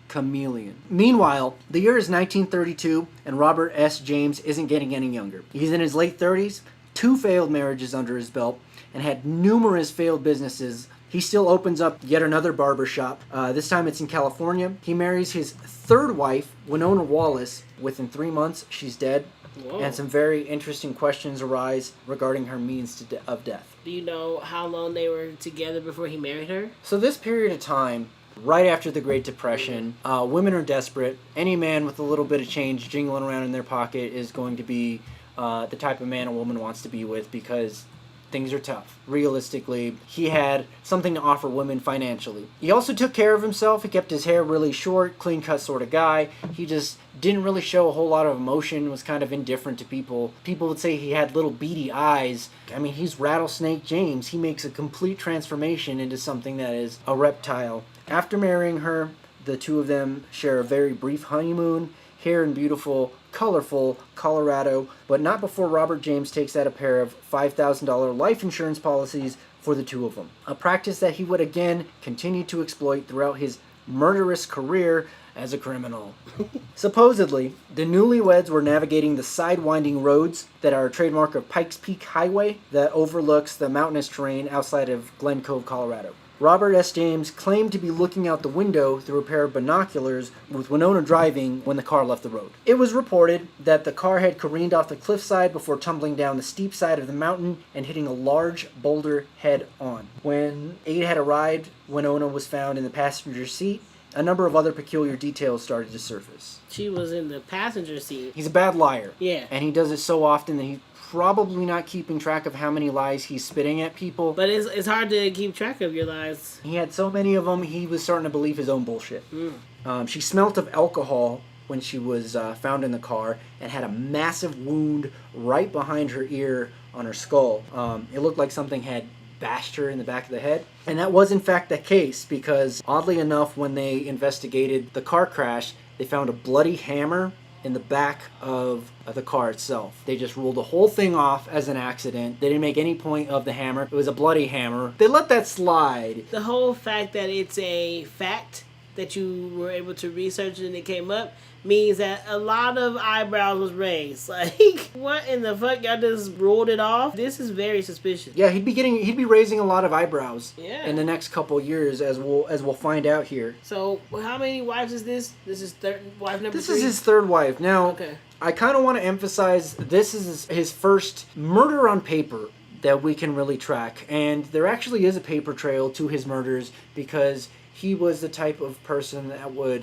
Chameleon. Meanwhile, the year is 1932, and Robert S. James isn't getting any younger. He's in his late 30s, 2 failed marriages under his belt, and had numerous failed businesses. He still opens up yet another barber shop. This time it's in California. He marries his 3rd wife, Winona Wallace. Within 3 months, she's dead. Whoa. And some very interesting questions arise regarding her means of death. Do you know how long they were together before he married her? So this period of time, right after the Great Depression, women are desperate. Any man with a little bit of change jingling around in their pocket is going to be the type of man a woman wants to be with, because things are tough. Realistically, he had something to offer women financially. He also took care of himself. He kept his hair really short, clean-cut sort of guy. He just didn't really show a whole lot of emotion, was kind of indifferent to people. People would say he had little beady eyes. I mean, he's Rattlesnake James. He makes a complete transformation into something that is a reptile. After marrying her, The two of them share a very brief honeymoon here in beautiful, colorful Colorado, but not before Robert James takes out a pair of $5,000 life insurance policies for the two of them. A practice that he would again continue to exploit throughout his murderous career as a criminal. Supposedly, the newlyweds were navigating the side-winding roads that are a trademark of Pikes Peak Highway that overlooks the mountainous terrain outside of Glen Cove, Colorado. Robert S. James claimed to be looking out the window through a pair of binoculars with Winona driving when the car left the road. It was reported that the car had careened off the cliffside before tumbling down the steep side of the mountain and hitting a large boulder head-on. When aid had arrived, Winona was found in the passenger seat. A number of other peculiar details started to surface. She was in the passenger seat. He's a bad liar. Yeah. And he does it so often that he's probably not keeping track of how many lies he's spitting at people. But it's hard to keep track of your lies. He had so many of them, he was starting to believe his own bullshit. She smelt of alcohol when she was found in the car and had a massive wound right behind her ear on her skull. It looked like something had bashed her in the back of the head. And that was in fact the case because, oddly enough, when they investigated the car crash, they found a bloody hammer in the back of the car itself. They just ruled the whole thing off as an accident. They didn't make any point of the hammer. It was a bloody hammer. They let that slide. The whole fact that it's a fact that you were able to research and it came up means that a lot of eyebrows was raised. Like, what in the fuck? Y'all just ruled it off? This is very suspicious. Yeah, he'd be raising a lot of eyebrows in the next couple years, as we'll find out here. So, how many wives is this? This is wife number 3? This is his third wife. Now, okay. I kind of want to emphasize this is his first murder on paper that we can really track. And there actually is a paper trail to his murders because he was the type of person that would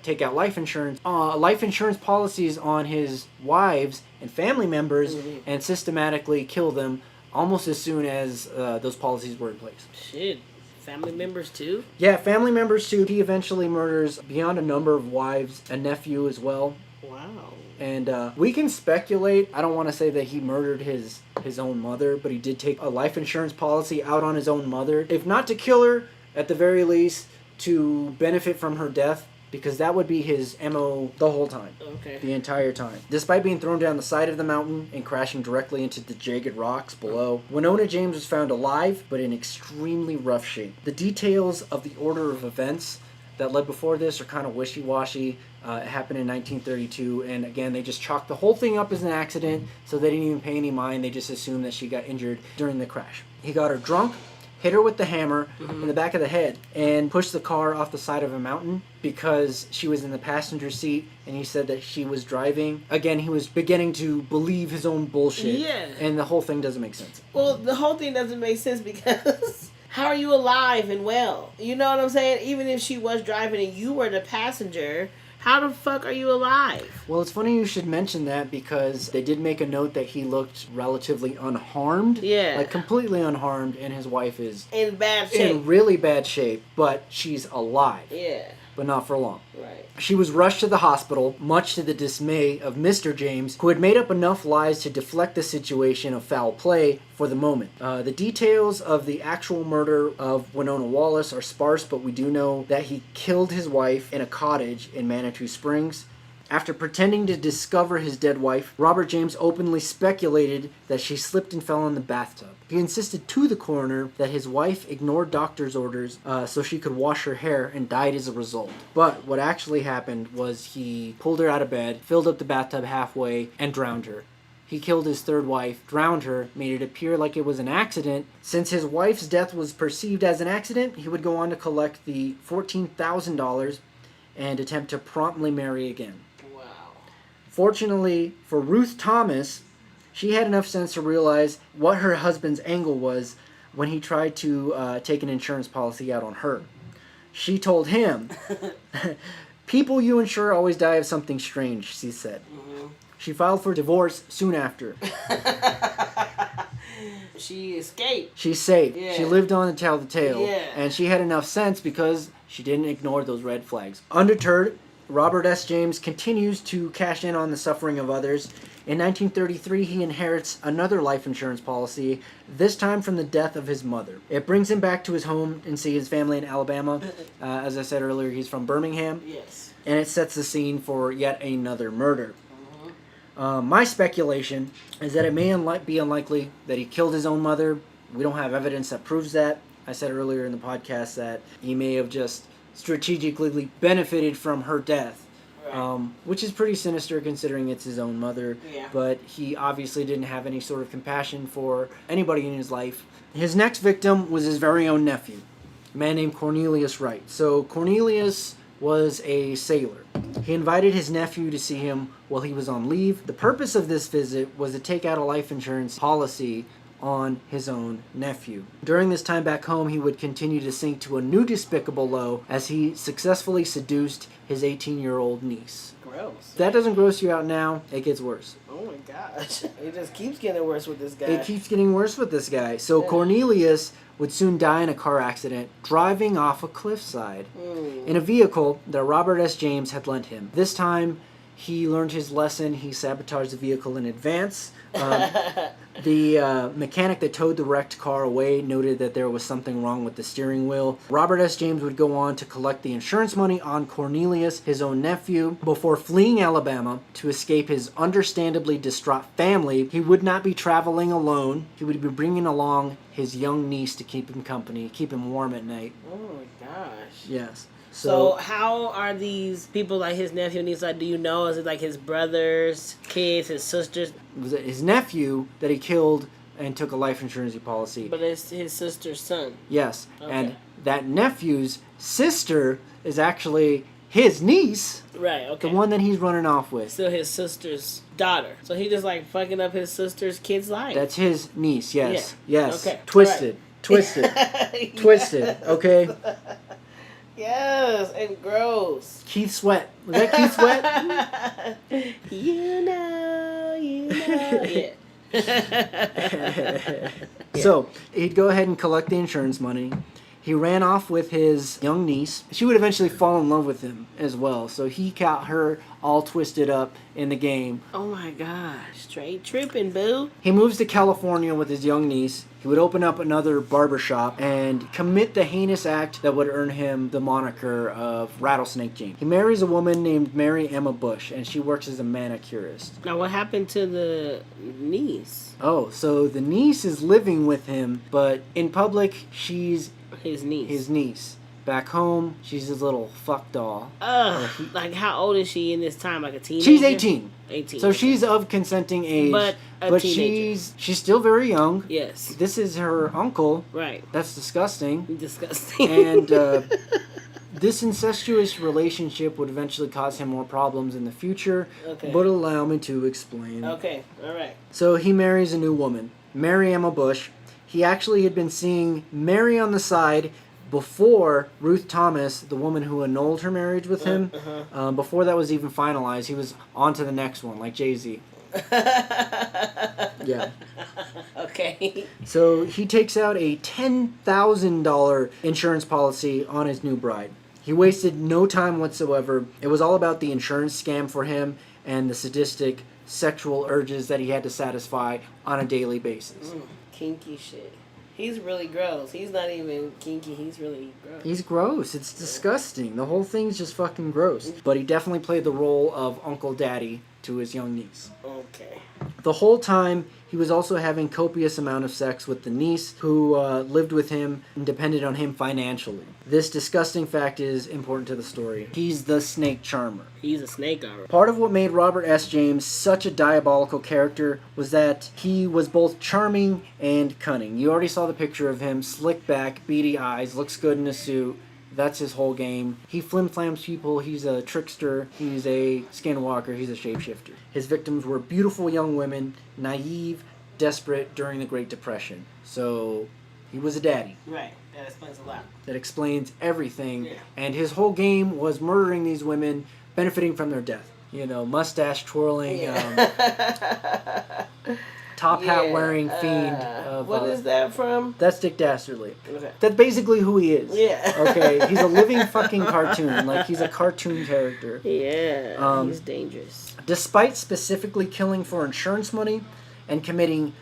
take out life insurance policies on his wives and family members and systematically kill them almost as soon as those policies were in place. Shit. Family members too? Yeah, family members too. He eventually murders, beyond a number of wives, a nephew as well. Wow. And we can speculate. I don't want to say that he murdered his own mother, but he did take a life insurance policy out on his own mother. If not to kill her, at the very least, to benefit from her death, because that would be his MO the whole time. Okay. The entire time. Despite being thrown down the side of the mountain and crashing directly into the jagged rocks below, Winona James was found alive, but in extremely rough shape. The details of the order of events that led before this are kind of wishy-washy. It happened in 1932, and again, they just chalked the whole thing up as an accident, so they didn't even pay any mind. They just assumed that she got injured during the crash. He got her drunk, hit her with the hammer in the back of the head, and pushed the car off the side of a mountain because she was in the passenger seat, and he said that she was driving. Again, he was beginning to believe his own bullshit. Yeah. And the whole thing doesn't make sense. Well, the whole thing doesn't make sense because how are you alive and well? You know what I'm saying? Even if she was driving and you were the passenger, how the fuck are you alive? Well, it's funny you should mention that because they did make a note that he looked relatively unharmed. Yeah. Like completely unharmed, and his wife is in bad shape. In really bad shape, but she's alive. Yeah. But not for long. Right. She was rushed to the hospital, much to the dismay of Mr. James, who had made up enough lies to deflect the situation of foul play for the moment. The details of the actual murder of Winona Wallace are sparse, but we do know that he killed his wife in a cottage in Manitou Springs. After pretending to discover his dead wife, Robert James openly speculated that she slipped and fell in the bathtub. He insisted to the coroner that his wife ignored doctor's orders so she could wash her hair and died as a result. But what actually happened was he pulled her out of bed, filled up the bathtub halfway, and drowned her. He killed his third wife, drowned her, made it appear like it was an accident. Since his wife's death was perceived as an accident, he would go on to collect the $14,000 and attempt to promptly marry again. Fortunately for Ruth Thomas, she had enough sense to realize what her husband's angle was when he tried to take an insurance policy out on her. She told him, "People you insure always die of something strange," she said. Mm-hmm. She filed for divorce soon after. She escaped. She's safe. Yeah. She lived on to tell the tale. Yeah. And she had enough sense because she didn't ignore those red flags. Undeterred, Robert S. James continues to cash in on the suffering of others. In 1933, he inherits another life insurance policy, this time from the death of his mother. It brings him back to his home and see his family in Alabama. As I said earlier, he's from Birmingham. Yes. And it sets the scene for yet another murder. My speculation is that it may be unlikely that he killed his own mother. We don't have evidence that proves that. I said earlier in the podcast that he may have just strategically benefited from her death. Which is pretty sinister considering it's his own mother. Yeah. But he obviously didn't have any sort of compassion for anybody in his life. His next victim was his very own nephew, a man named Cornelius Wright. So Cornelius was a sailor. He invited his nephew to see him while he was on leave. The purpose of this visit was to take out a life insurance policy on his own nephew. During this time back home, he would continue to sink to a new despicable low as he successfully seduced his 18-year-old niece. Gross. If that doesn't gross you out now, it gets worse. Oh my gosh. It just keeps getting worse with this guy. It keeps getting worse with this guy. So Cornelius would soon die in a car accident driving off a cliffside in a vehicle that Robert S. James had lent him. This time, he learned his lesson. He sabotaged the vehicle in advance. The mechanic that towed the wrecked car away noted that there was something wrong with the steering wheel. Robert S. James would go on to collect the insurance money on Cornelius, his own nephew, before fleeing Alabama to escape his understandably distraught family. He would not be traveling alone. He would be bringing along his young niece to keep him company, keep him warm at night. Oh my gosh. Yes. So how are these people like his nephew and niece? Like, do you know? Is it like his brothers, kids, his sisters? It was his nephew that he killed and took a life insurance policy. But it's his sister's son. Yes. Okay. And that nephew's sister is actually his niece. Right, okay. The one that he's running off with. Still his sister's daughter. So he just like fucking up his sister's kid's life. That's his niece, yes. Yeah. Yes. Okay. Twisted. Right. Twisted. Twisted. Okay. Yes, and gross. Keith Sweat. Was that Keith Sweat? You know. Yeah. So, he'd go ahead and collect the insurance money. He ran off with his young niece. She would eventually fall in love with him as well. So he got her all twisted up in the game. Oh my gosh. Straight tripping, boo. He moves to California with his young niece. He would open up another barbershop and commit the heinous act that would earn him the moniker of Rattlesnake James. He marries a woman named Mary Emma Bush, and she works as a manicurist. Now, what happened to the niece? Oh, so the niece is living with him, but in public, she's his niece. His niece. Back home, she's his little fuck doll. Ugh. Like, how old is she in this time? Like a teenager? She's 18. 18. So she's of consenting age. But she's still very young. Yes. This is her uncle. Right. That's disgusting. Disgusting. And this incestuous relationship would eventually cause him more problems in the future. Okay. But allow me to explain. Okay. All right. So he marries a new woman, Mary Emma Bush. He actually had been seeing Mary on the side before Ruth Thomas, the woman who annulled her marriage with him. Before that was even finalized, he was on to the next one, like Jay-Z. Yeah. Okay. So he takes out a $10,000 insurance policy on his new bride. He wasted no time whatsoever. It was all about the insurance scam for him and the sadistic sexual urges that he had to satisfy on a daily basis. Kinky shit. He's really gross. He's not even kinky. He's really gross. He's gross. It's disgusting. The whole thing's just fucking gross. But he definitely played the role of Uncle Daddy to his young niece. Okay. The whole time, he was also having copious amount of sex with the niece who lived with him and depended on him financially. This disgusting fact is important to the story. He's the snake charmer. He's a snake armor. Part of what made Robert S. James such a diabolical character was that he was both charming and cunning. You already saw the picture of him, slick back, beady eyes, looks good in a suit. That's his whole game. He flim-flams people. He's a trickster. He's a skinwalker. He's a shapeshifter. His victims were beautiful young women, naive, desperate during the Great Depression. So he was a daddy. Right. That explains a lot. That explains everything. Yeah. And his whole game was murdering these women, benefiting from their death. You know, mustache twirling, top hat wearing fiend of... What is that from? That's Dick Dastardly. Okay. That's basically who he is. Yeah. Okay, he's a living fucking cartoon. Like, he's a cartoon character. Yeah, he's dangerous. Despite specifically killing for insurance money and committing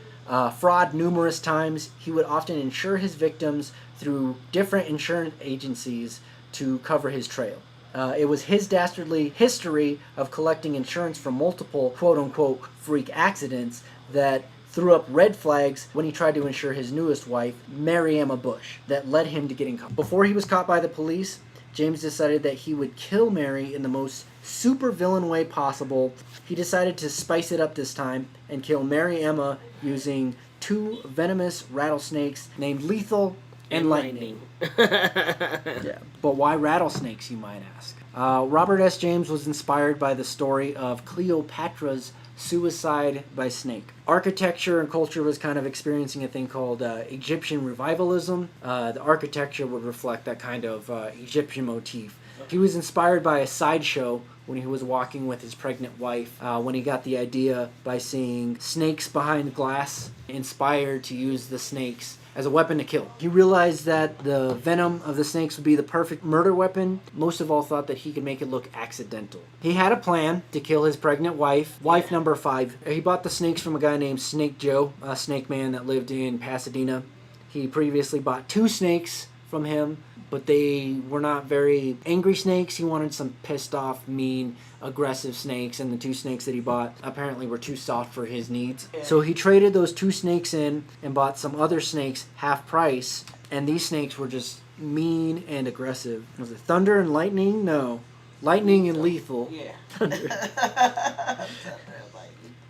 fraud numerous times, he would often insure his victims through different insurance agencies to cover his trail. It was his dastardly history of collecting insurance from multiple quote-unquote freak accidents that threw up red flags when he tried to insure his newest wife, Mary Emma Bush, that led him to getting caught. Before he was caught by the police, James decided that he would kill Mary in the most super villain way possible. He decided to spice it up this time and kill Mary Emma using 2 venomous rattlesnakes named Lethal and Lightning. Yeah, but why rattlesnakes, you might ask? Robert S. James was inspired by the story of Cleopatra's suicide by snake. Architecture and culture was kind of experiencing a thing called Egyptian revivalism. The architecture would reflect that kind of Egyptian motif. He was inspired by a sideshow when he was walking with his pregnant wife, when he got the idea by seeing snakes behind glass, inspired to use the snakes as a weapon to kill. He realized that the venom of the snakes would be the perfect murder weapon. Most of all thought that he could make it look accidental. He had a plan to kill his pregnant wife number 5. He bought the snakes from a guy named Snake Joe, a snake man that lived in Pasadena. He previously bought 2 snakes from him, but they were not very angry snakes. He wanted some pissed off, mean, aggressive snakes, and the 2 snakes that he bought apparently were too soft for his needs. So he traded those 2 snakes in and bought some other snakes half price, and these snakes were just mean and aggressive. Was it Thunder and Lightning? No. Lightning and Lethal. Yeah. Thunder.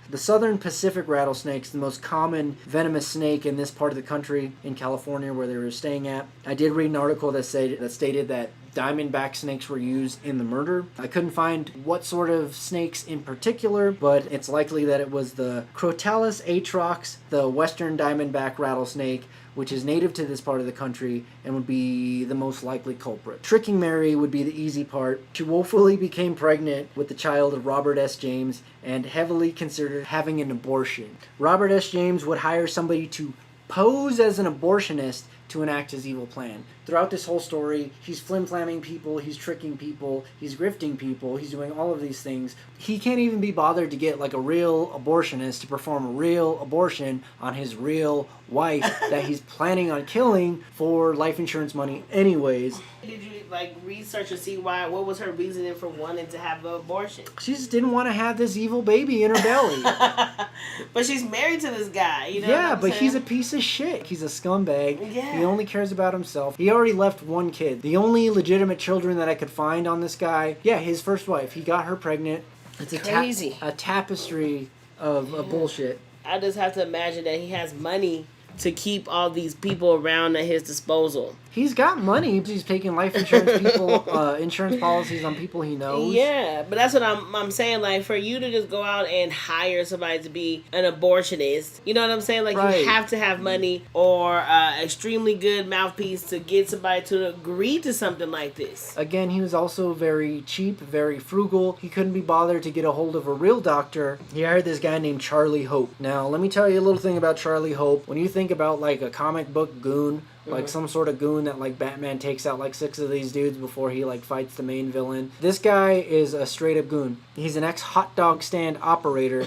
The southern Pacific rattlesnake is the most common venomous snake in this part of the country, in California, where they were staying at. I did read an article that stated that diamondback snakes were used in the murder. I couldn't find what sort of snakes in particular, but it's likely that it was the Crotalus atrox, the western diamondback rattlesnake, which is native to this part of the country and would be the most likely culprit. Tricking Mary would be the easy part. She woefully became pregnant with the child of Robert S. James and heavily considered having an abortion. Robert S. James would hire somebody to pose as an abortionist to enact his evil plan. Throughout this whole story, he's flim-flamming people, he's tricking people, he's grifting people, he's doing all of these things. He can't even be bothered to get like a real abortionist to perform a real abortion on his real wife that he's planning on killing for life insurance money anyways. Did you like research and see what was her reasoning for wanting to have an abortion? She just didn't want to have this evil baby in her belly. But she's married to this guy, you know. Yeah, but he's a piece of shit. He's a scumbag. Yeah. He only cares about himself. He already left 1 kid. The only legitimate children that I could find on this guy, his first wife. He got her pregnant. It's crazy. A tapestry of bullshit. I just have to imagine that he has money to keep all these people around at his disposal. He's got money. He's taking life insurance insurance policies on people he knows. Yeah, but that's what I'm saying. Like, for you to just go out and hire somebody to be an abortionist, you know what I'm saying? Like, right. You have to have money or extremely good mouthpiece to get somebody to agree to something like this. Again, he was also very cheap, very frugal. He couldn't be bothered to get a hold of a real doctor. He hired this guy named Charlie Hope. Now, let me tell you a little thing about Charlie Hope. When you think about, like, a comic book goon, like some sort of goon that like Batman takes out like 6 of these dudes before he like fights the main villain. This guy is a straight up goon. He's an ex-hot dog stand operator,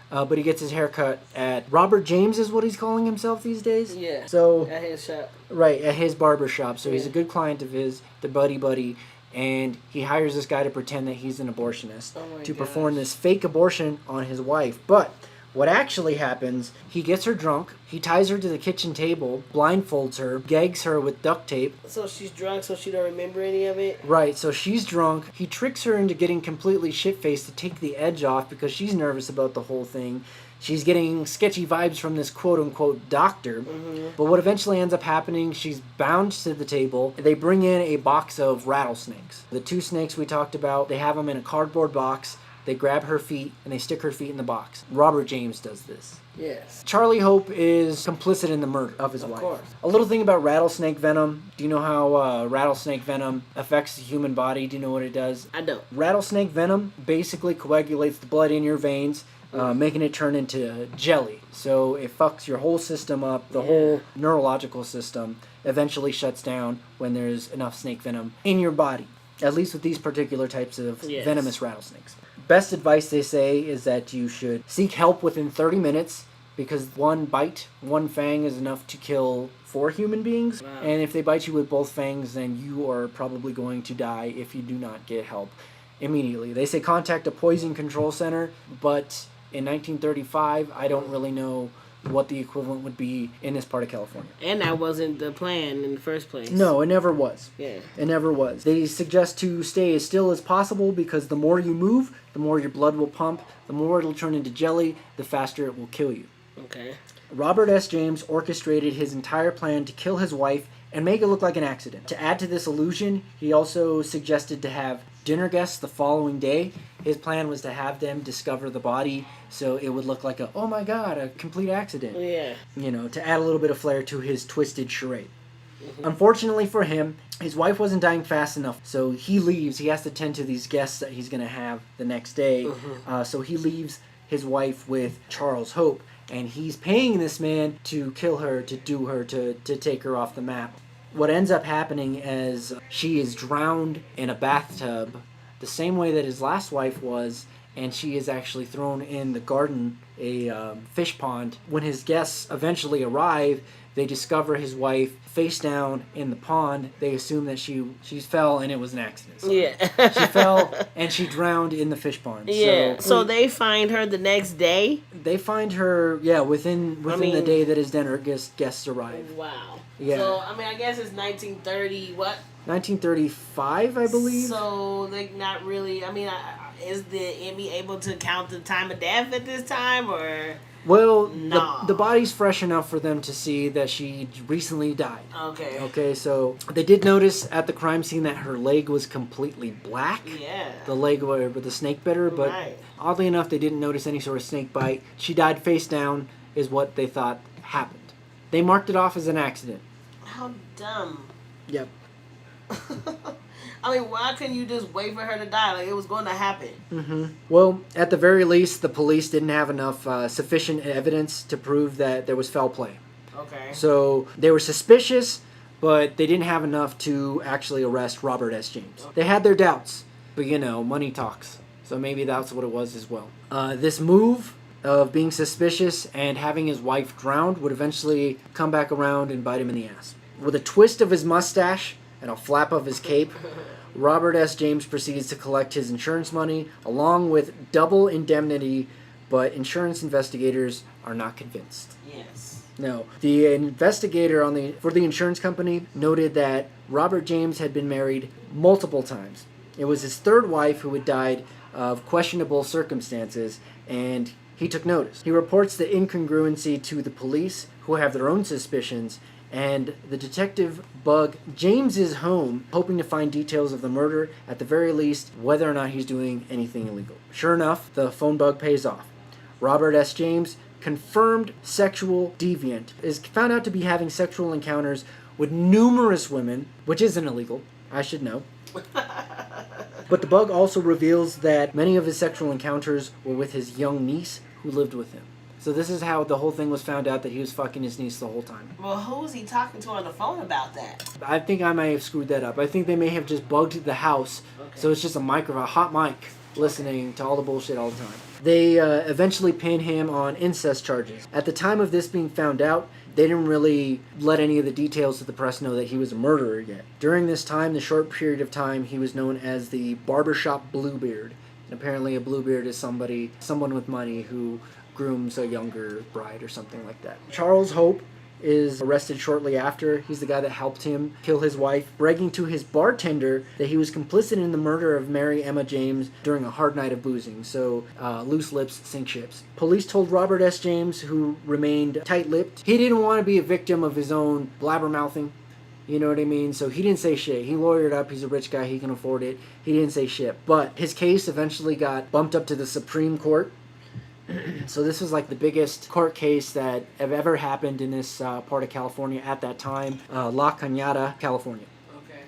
but he gets his hair cut at Robert James is what he's calling himself these days. Yeah. So at his shop. Right, at his barber shop. So he's a good client of his, the buddy, and he hires this guy to pretend that he's an abortionist to perform this fake abortion on his wife. But what actually happens, he gets her drunk, he ties her to the kitchen table, blindfolds her, gags her with duct tape. So she's drunk so she don't remember any of it? Right, so she's drunk. He tricks her into getting completely shit-faced to take the edge off because she's nervous about the whole thing. She's getting sketchy vibes from this quote-unquote doctor. Mm-hmm. But what eventually ends up happening, she's bound to the table. They bring in a box of rattlesnakes. The 2 snakes we talked about, they have them in a cardboard box. They grab her feet, and they stick her feet in the box. Robert James does this. Yes. Charlie Hope is complicit in the murder of his wife. Of course. A little thing about rattlesnake venom. Do you know how rattlesnake venom affects the human body? Do you know what it does? I don't. Rattlesnake venom basically coagulates the blood in your veins, making it turn into jelly. So it fucks your whole system up. The whole neurological system eventually shuts down when there's enough snake venom in your body. At least with these particular types of venomous rattlesnakes. Best advice, they say, is that you should seek help within 30 minutes because one bite, one fang is enough to kill 4 human beings. Wow. And if they bite you with both fangs, then you are probably going to die if you do not get help immediately. They say contact a poison control center, but in 1935, I don't really know what the equivalent would be in this part of California. And that wasn't the plan in the first place. No, it never was. Yeah. It never was. They suggest to stay as still as possible because the more you move, the more your blood will pump, the more it'll turn into jelly, the faster it will kill you. Okay. Robert S. James orchestrated his entire plan to kill his wife and make it look like an accident. To add to this illusion, he also suggested to have dinner guests the following day. His plan was to have them discover the body so it would look like oh my god, a complete accident. Yeah. You know, to add a little bit of flair to his twisted charade. Unfortunately for him, his wife wasn't dying fast enough, so he leaves. He has to tend to these guests that he's going to have the next day. So he leaves his wife with Charles Hope, and he's paying this man to kill her, to do her, to take her off the map. What ends up happening is she is drowned in a bathtub the same way that his last wife was, and she is actually thrown in the garden, a fish pond. When his guests eventually arrive, they discover his wife face down in the pond. They assume that she fell and it was an accident. So yeah. She fell and she drowned in the fish pond. Yeah. So they find her the next day? They find her, within the day that his dinner guests arrive. Wow. Yeah. So, I guess it's 1930, what? 1935, I believe. So, they not really, is the Emmy able to count the time of death at this time, or... Well, no. the body's fresh enough for them to see that she recently died. Okay. Okay, so they did notice at the crime scene that her leg was completely black. Yeah. The leg where the snake bit her, but oddly enough, they didn't notice any sort of snake bite. She died face down, is what they thought happened. They marked it off as an accident. How dumb. Yep. Why couldn't you just wait for her to die? Like, it was going to happen. Mm-hmm. Well, at the very least, the police didn't have enough sufficient evidence to prove that there was foul play. Okay. So they were suspicious, but they didn't have enough to actually arrest Robert S. James. Okay. They had their doubts, but money talks. So maybe that's what it was as well. This move of being suspicious and having his wife drowned would eventually come back around and bite him in the ass. With a twist of his mustache and a flap of his cape, Robert S. James proceeds to collect his insurance money along with double indemnity, but insurance investigators are not convinced. Yes. No. The investigator for the insurance company noted that Robert James had been married multiple times. It was his third wife who had died of questionable circumstances, and he took notice. He reports the incongruency to the police, who have their own suspicions, and the detective bug James's home, hoping to find details of the murder, at the very least, whether or not he's doing anything illegal. Sure enough, the phone bug pays off. Robert S. James, confirmed sexual deviant, is found out to be having sexual encounters with numerous women, which isn't illegal, I should know. But the bug also reveals that many of his sexual encounters were with his young niece, who lived with him. So this is how the whole thing was found out, that he was fucking his niece the whole time. Well, who was he talking to on the phone about that? I think I may have screwed that up. I think they may have just bugged the house, so it's just a hot mic, listening to all the bullshit all the time. They eventually pin him on incest charges. At the time of this being found out, they didn't really let any of the details to the press know that he was a murderer yet. During this time, the short period of time, he was known as the barbershop Bluebeard. And apparently a Bluebeard is someone with money who grooms a younger bride or something like that. Charles Hope is arrested shortly after. He's the guy that helped him kill his wife, bragging to his bartender that he was complicit in the murder of Mary Emma James during a hard night of boozing. So loose lips sink ships. Police told Robert S. James, who remained tight-lipped, he didn't want to be a victim of his own blabbermouthing. You know what I mean? So he didn't say shit. He lawyered up. He's a rich guy. He can afford it. He didn't say shit. But his case eventually got bumped up to the Supreme Court. So this was like the biggest court case that have ever happened in this part of California at that time. La Cañada, California. Okay.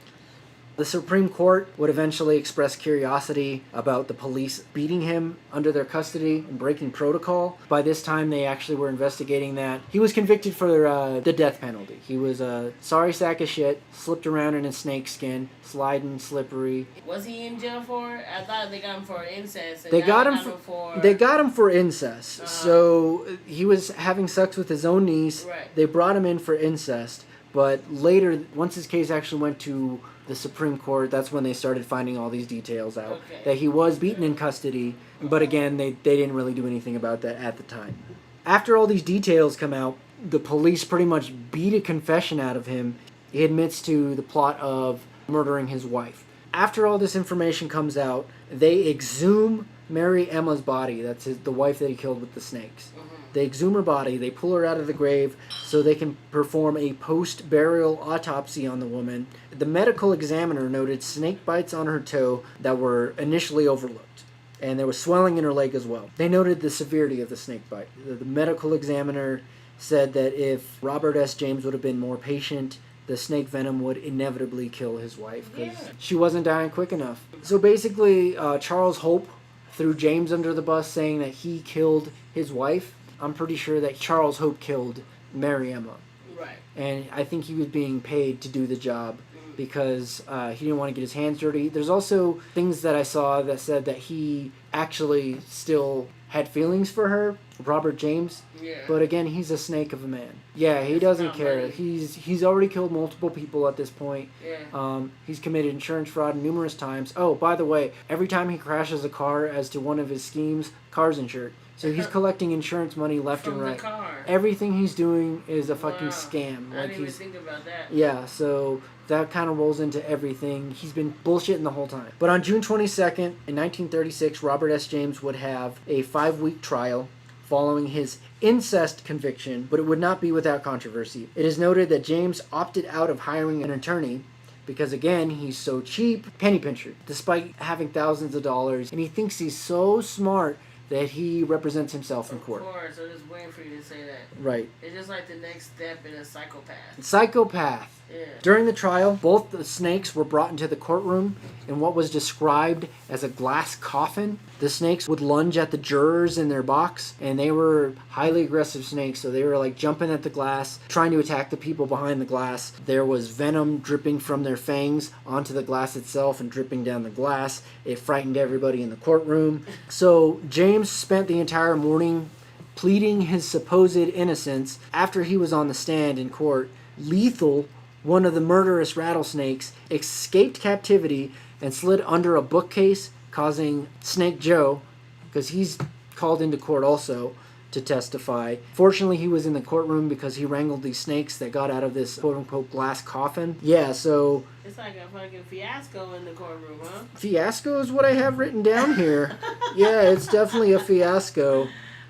The Supreme Court would eventually express curiosity about the police beating him under their custody and breaking protocol. By this time, they actually were investigating that. He was convicted for the death penalty. He was a sorry sack of shit, slipped around in a snake skin, sliding, slippery. Was he in jail for it? I thought they got him for incest. They got him for incest. So he was having sex with his own niece. Right. They brought him in for incest. But later, once his case actually went to the Supreme Court, that's when they started finding all these details out. Okay. That he was beaten in custody, but again, they didn't really do anything about that at the time. After all these details come out, the police pretty much beat a confession out of him. He admits to the plot of murdering his wife. After all this information comes out, they exhume Mary Emma's body. That's the wife that he killed with the snakes. They exhume her body, they pull her out of the grave so they can perform a post-burial autopsy on the woman. The medical examiner noted snake bites on her toe that were initially overlooked, and there was swelling in her leg as well. They noted the severity of the snake bite. The medical examiner said that if Robert S. James would have been more patient, the snake venom would inevitably kill his wife because she wasn't dying quick enough. So basically, Charles Hope threw James under the bus saying that he killed his wife. I'm pretty sure that Charles Hope killed Mary Emma. Right. And I think he was being paid to do the job because he didn't want to get his hands dirty. There's also things that I saw that said that he actually still had feelings for her, Robert James. Yeah. But again, he's a snake of a man. Yeah, he doesn't care. He's already killed multiple people at this point. Yeah. He's committed insurance fraud numerous times. Oh, by the way, every time he crashes a car as to one of his schemes, car's insured. So he's collecting insurance money left and right. From the car. Everything he's doing is a fucking scam. I didn't even think about that. Yeah, so that kind of rolls into everything. He's been bullshitting the whole time. But on June 22nd, in 1936, Robert S. James would have a 5-week trial following his incest conviction, but it would not be without controversy. It is noted that James opted out of hiring an attorney because, again, he's so cheap, penny pincher, despite having thousands of dollars, and he thinks he's so smart that he represents himself in court. Of course, I'm just waiting for you to say that. Right. It's just like the next step in a psychopath. Psychopath. Yeah. During the trial, both the snakes were brought into the courtroom in what was described as a glass coffin. The snakes would lunge at the jurors in their box, and they were highly aggressive snakes, so they were like jumping at the glass, trying to attack the people behind the glass. There was venom dripping from their fangs onto the glass itself and dripping down the glass. It frightened everybody in the courtroom. So James spent the entire morning pleading his supposed innocence. After he was on the stand in court, Lethal, one of the murderous rattlesnakes, escaped captivity and slid under a bookcase, causing Snake Joe, because he's called into court also to testify. Fortunately, he was in the courtroom because he wrangled these snakes that got out of this quote-unquote glass coffin. Yeah, so... It's like a fucking fiasco in the courtroom, huh? Fiasco is what I have written down here. Yeah, it's definitely a fiasco.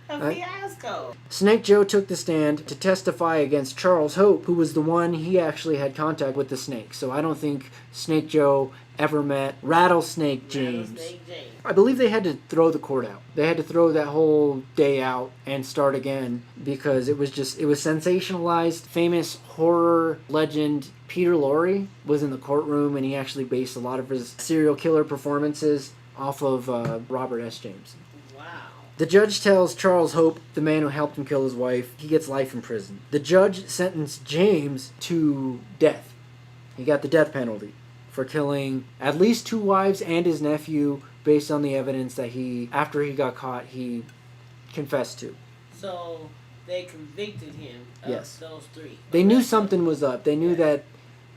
A fiasco. Snake Joe took the stand to testify against Charles Hope, who was the one he actually had contact with the snake. So I don't think Snake Joe ever met Rattlesnake James. Rattlesnake James. I believe they had to throw the court out. They had to throw that whole day out and start again because it was sensationalized. Famous horror legend Peter Lorre was in the courtroom, and he actually based a lot of his serial killer performances off of Robert S. James. The judge tells Charles Hope, the man who helped him kill his wife, he gets life in prison. The judge sentenced James to death. He got the death penalty for killing at least 2 wives and his nephew based on the evidence that after he got caught, he confessed to. So they convicted him of those 3. They knew something was up. They knew that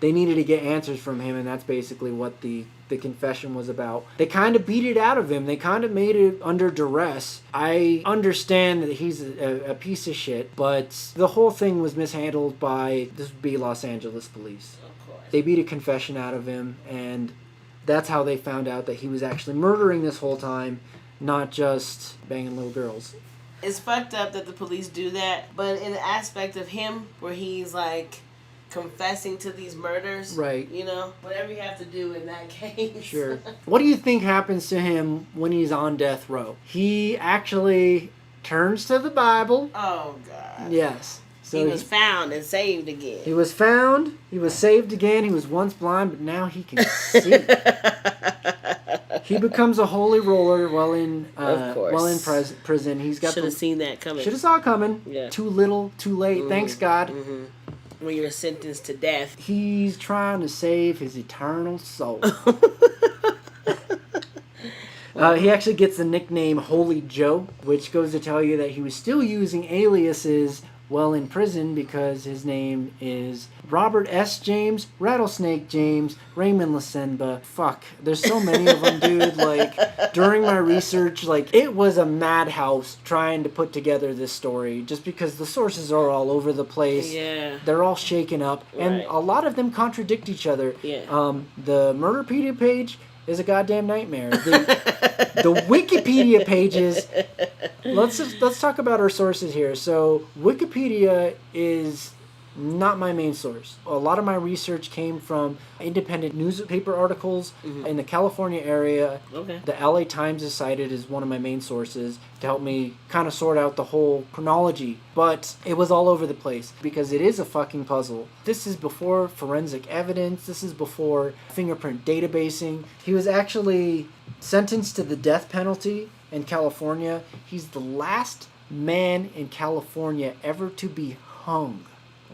they needed to get answers from him, and that's basically what the confession was about. They kind of beat it out of him. They kind of made it under duress. I understand that he's a piece of shit, but the whole thing was mishandled by, this would be Los Angeles police. Of course. They beat a confession out of him, and that's how they found out that he was actually murdering this whole time, not just banging little girls. It's fucked up that the police do that, but in the aspect of him where he's like confessing to these murders, right? You know, whatever you have to do in that case. Sure. What do you think happens to him when he's on death row? He actually turns to the Bible. Oh God. Yes. So he was found and saved again. He was found. He was saved again. He was once blind, but now he can see. He becomes a holy roller while in prison. He's got should have seen that coming. Should have saw it coming. Yeah. Too little, too late. Mm-hmm. Thanks God. Mm-hmm. When you're sentenced to death, he's trying to save his eternal soul. He actually gets the nickname Holy Joe, which goes to tell you that he was still using aliases while in prison because his name is Robert S. James, Rattlesnake James, Raymond Lasenba. Fuck, there's so many of them, dude. Like, during my research, like, it was a madhouse trying to put together this story just because the sources are all over the place. Yeah. They're all shaken up, and a lot of them contradict each other. Yeah. The Murderpedia page is a goddamn nightmare. The Wikipedia pages. Let's talk about our sources here. So Wikipedia is not my main source. A lot of my research came from independent newspaper articles in the California area. Okay. The LA Times is cited as one of my main sources to help me kind of sort out the whole chronology. But it was all over the place because it is a fucking puzzle. This is before forensic evidence. This is before fingerprint databasing. He was actually sentenced to the death penalty in California. He's the last man in California ever to be hung.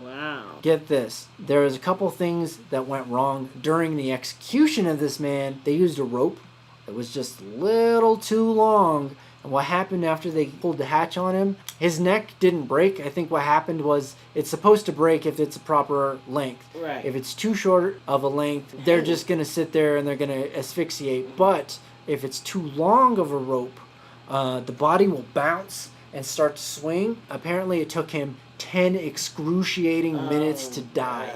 Wow. Get this. There was a couple things that went wrong during the execution of this man. They used a rope that was just a little too long. And what happened after they pulled the hatch on him, his neck didn't break. I think what happened was it's supposed to break if it's a proper length. Right. If it's too short of a length, they're just going to sit there and they're going to asphyxiate. But if it's too long of a rope, the body will bounce and start to swing. Apparently it took him 10 excruciating minutes to die.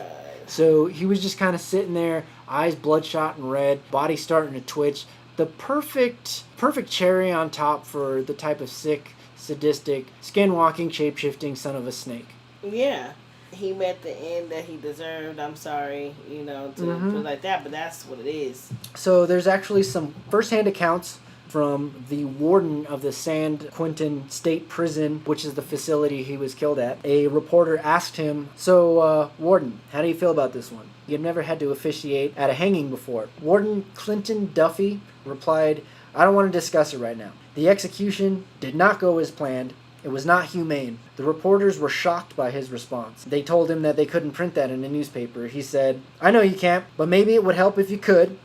So he was just kind of sitting there, eyes bloodshot and red, body starting to twitch. The perfect cherry on top for the type of sick, sadistic, skin-walking, shape-shifting son of a snake. Yeah. He met the end that he deserved. I'm sorry, to put it like that, but that's what it is. So there's actually some first-hand accounts from the warden of the San Quentin State Prison, which is the facility he was killed at. A reporter asked him, so, Warden, how do you feel about this one? You've never had to officiate at a hanging before. Warden Clinton Duffy replied, I don't want to discuss it right now. The execution did not go as planned. It was not humane. The reporters were shocked by his response. They told him that they couldn't print that in a newspaper. He said, I know you can't, but maybe it would help if you could.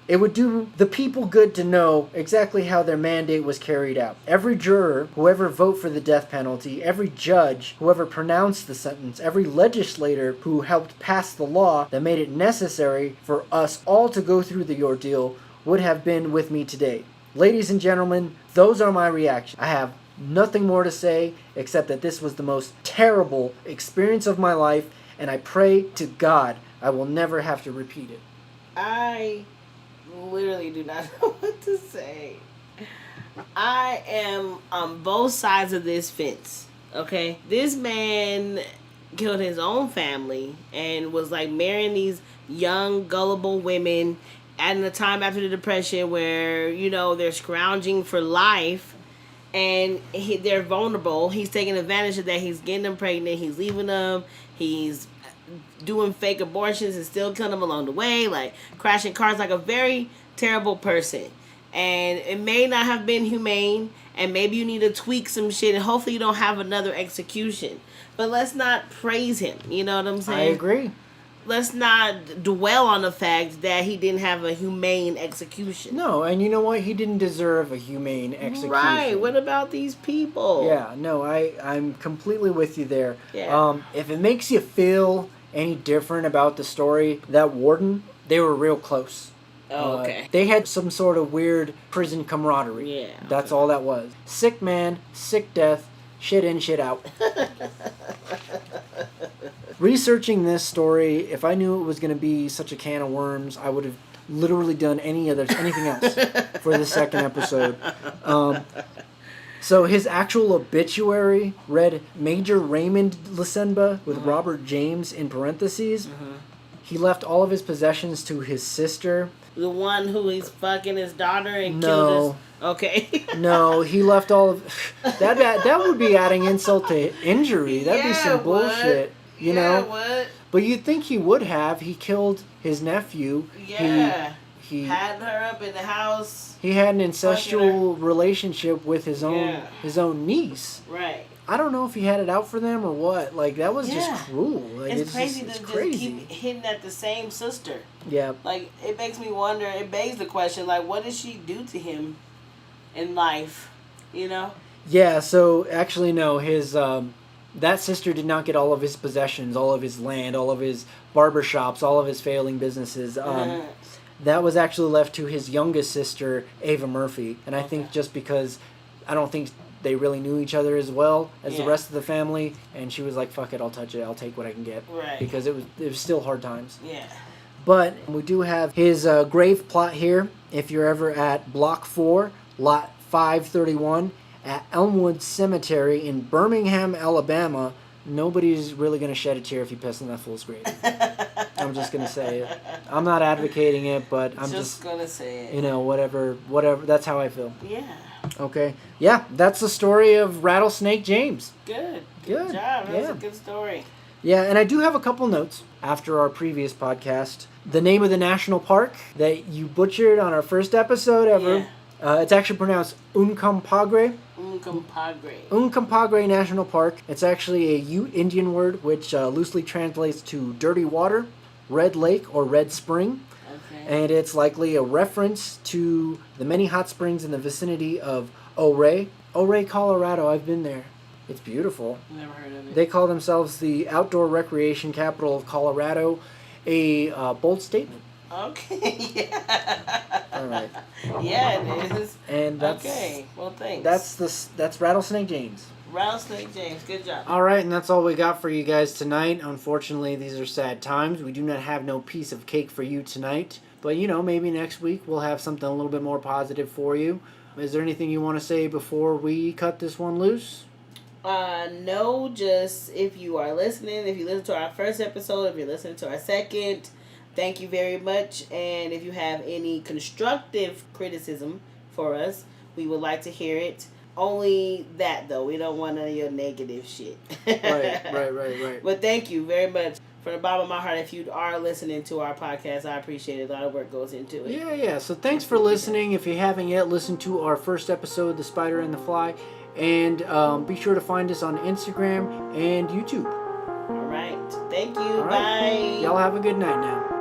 It would do the people good to know exactly how their mandate was carried out. Every juror, whoever voted for the death penalty, every judge, whoever pronounced the sentence, every legislator who helped pass the law that made it necessary for us all to go through the ordeal would have been with me today. Ladies and gentlemen, those are my reactions. I have nothing more to say except that this was the most terrible experience of my life, and I pray to God I will never have to repeat it. I literally do not know what to say. I am on both sides of this fence, okay? This man killed his own family and was like marrying these young, gullible women at a time after the Depression where, they're scrounging for life and they're vulnerable. He's taking advantage of that. He's getting them pregnant. He's leaving them. He's doing fake abortions and still killing them along the way, like crashing cars, like a very terrible person. And it may not have been humane, and maybe you need to tweak some shit, and hopefully you don't have another execution. But let's not praise him, you know what I'm saying? I agree. Let's not dwell on the fact that he didn't have a humane execution. No, and you know what? He didn't deserve a humane execution. Right. What about these people? Yeah, no, I'm completely with you there. Yeah. If it makes you feel any different about the story, that warden, they were real close. Oh, okay. They had some sort of weird prison camaraderie. Yeah. That's all that was. Sick man, sick death, shit in, shit out. Researching this story, if I knew it was going to be such a can of worms, I would have literally done anything else for the second episode. So his actual obituary read Major Raymond Lasenba with Robert James in parentheses. He left all of his possessions to his sister. The one who is fucking his daughter and killed his... Okay. No, he left all of... That would be adding insult to injury. That'd be some bullshit. You know? What? But you'd think he would have. He killed his nephew. Yeah. He had her up in the house. He had an incestual relationship with his own niece. Right. I don't know if he had it out for them or what. Like, that was just cruel. Like, it's crazy to just keep hitting at the same sister. Yeah. Like, it makes me wonder, it begs the question, like, what did she do to him in life? You know? Yeah, so, actually, no, his, that sister did not get all of his possessions, all of his land, all of his barbershops, all of his failing businesses. That was actually left to his youngest sister, Ava Murphy. And I think just because I don't think they really knew each other as well as the rest of the family, and she was like, fuck it, I'll touch it, I'll take what I can get. Right. Because it was still hard times. Yeah. But we do have his grave plot here. If you're ever at Block 4, Lot 531, at Elmwood Cemetery in Birmingham, Alabama, nobody's really going to shed a tear if you piss on that fool's grave. I'm just going to say it. I'm not advocating it, but I'm just going to say it. You know, whatever, that's how I feel. Yeah. Okay. Yeah, that's the story of Rattlesnake James. Good job. That was a good story. Yeah, and I do have a couple notes after our previous podcast. The name of the national park that you butchered on our first episode ever. Yeah. It's actually pronounced Uncompahgre. Uncompahgre National Park. It's actually a Ute Indian word which loosely translates to dirty water, red lake, or red spring. And it's likely a reference to the many hot springs in the vicinity of Ouray, Colorado. I've been there. It's beautiful. Never heard of it. They call themselves the outdoor recreation capital of Colorado. A bold statement. Okay, yeah. All right. Yeah, it is. And that's... Okay, well, thanks. That's Rattlesnake James. Rattlesnake James, good job. All right, and that's all we got for you guys tonight. Unfortunately, these are sad times. We do not have no piece of cake for you tonight. But, you know, maybe next week we'll have something a little bit more positive for you. Is there anything you want to say before we cut this one loose? No, just if you are listening, if you listen to our first episode, if you're listening to our second, thank you very much. And if you have any constructive criticism for us, we would like to hear it. Only that, though. We don't want none of your negative shit. Right. But thank you very much. From the bottom of my heart, if you are listening to our podcast, I appreciate it. A lot of work goes into it. Yeah. So thanks for listening. If you haven't yet, listen to our first episode, The Spider and the Fly. And be sure to find us on Instagram and YouTube. All right. Thank you. All right. Bye. Y'all have a good night now.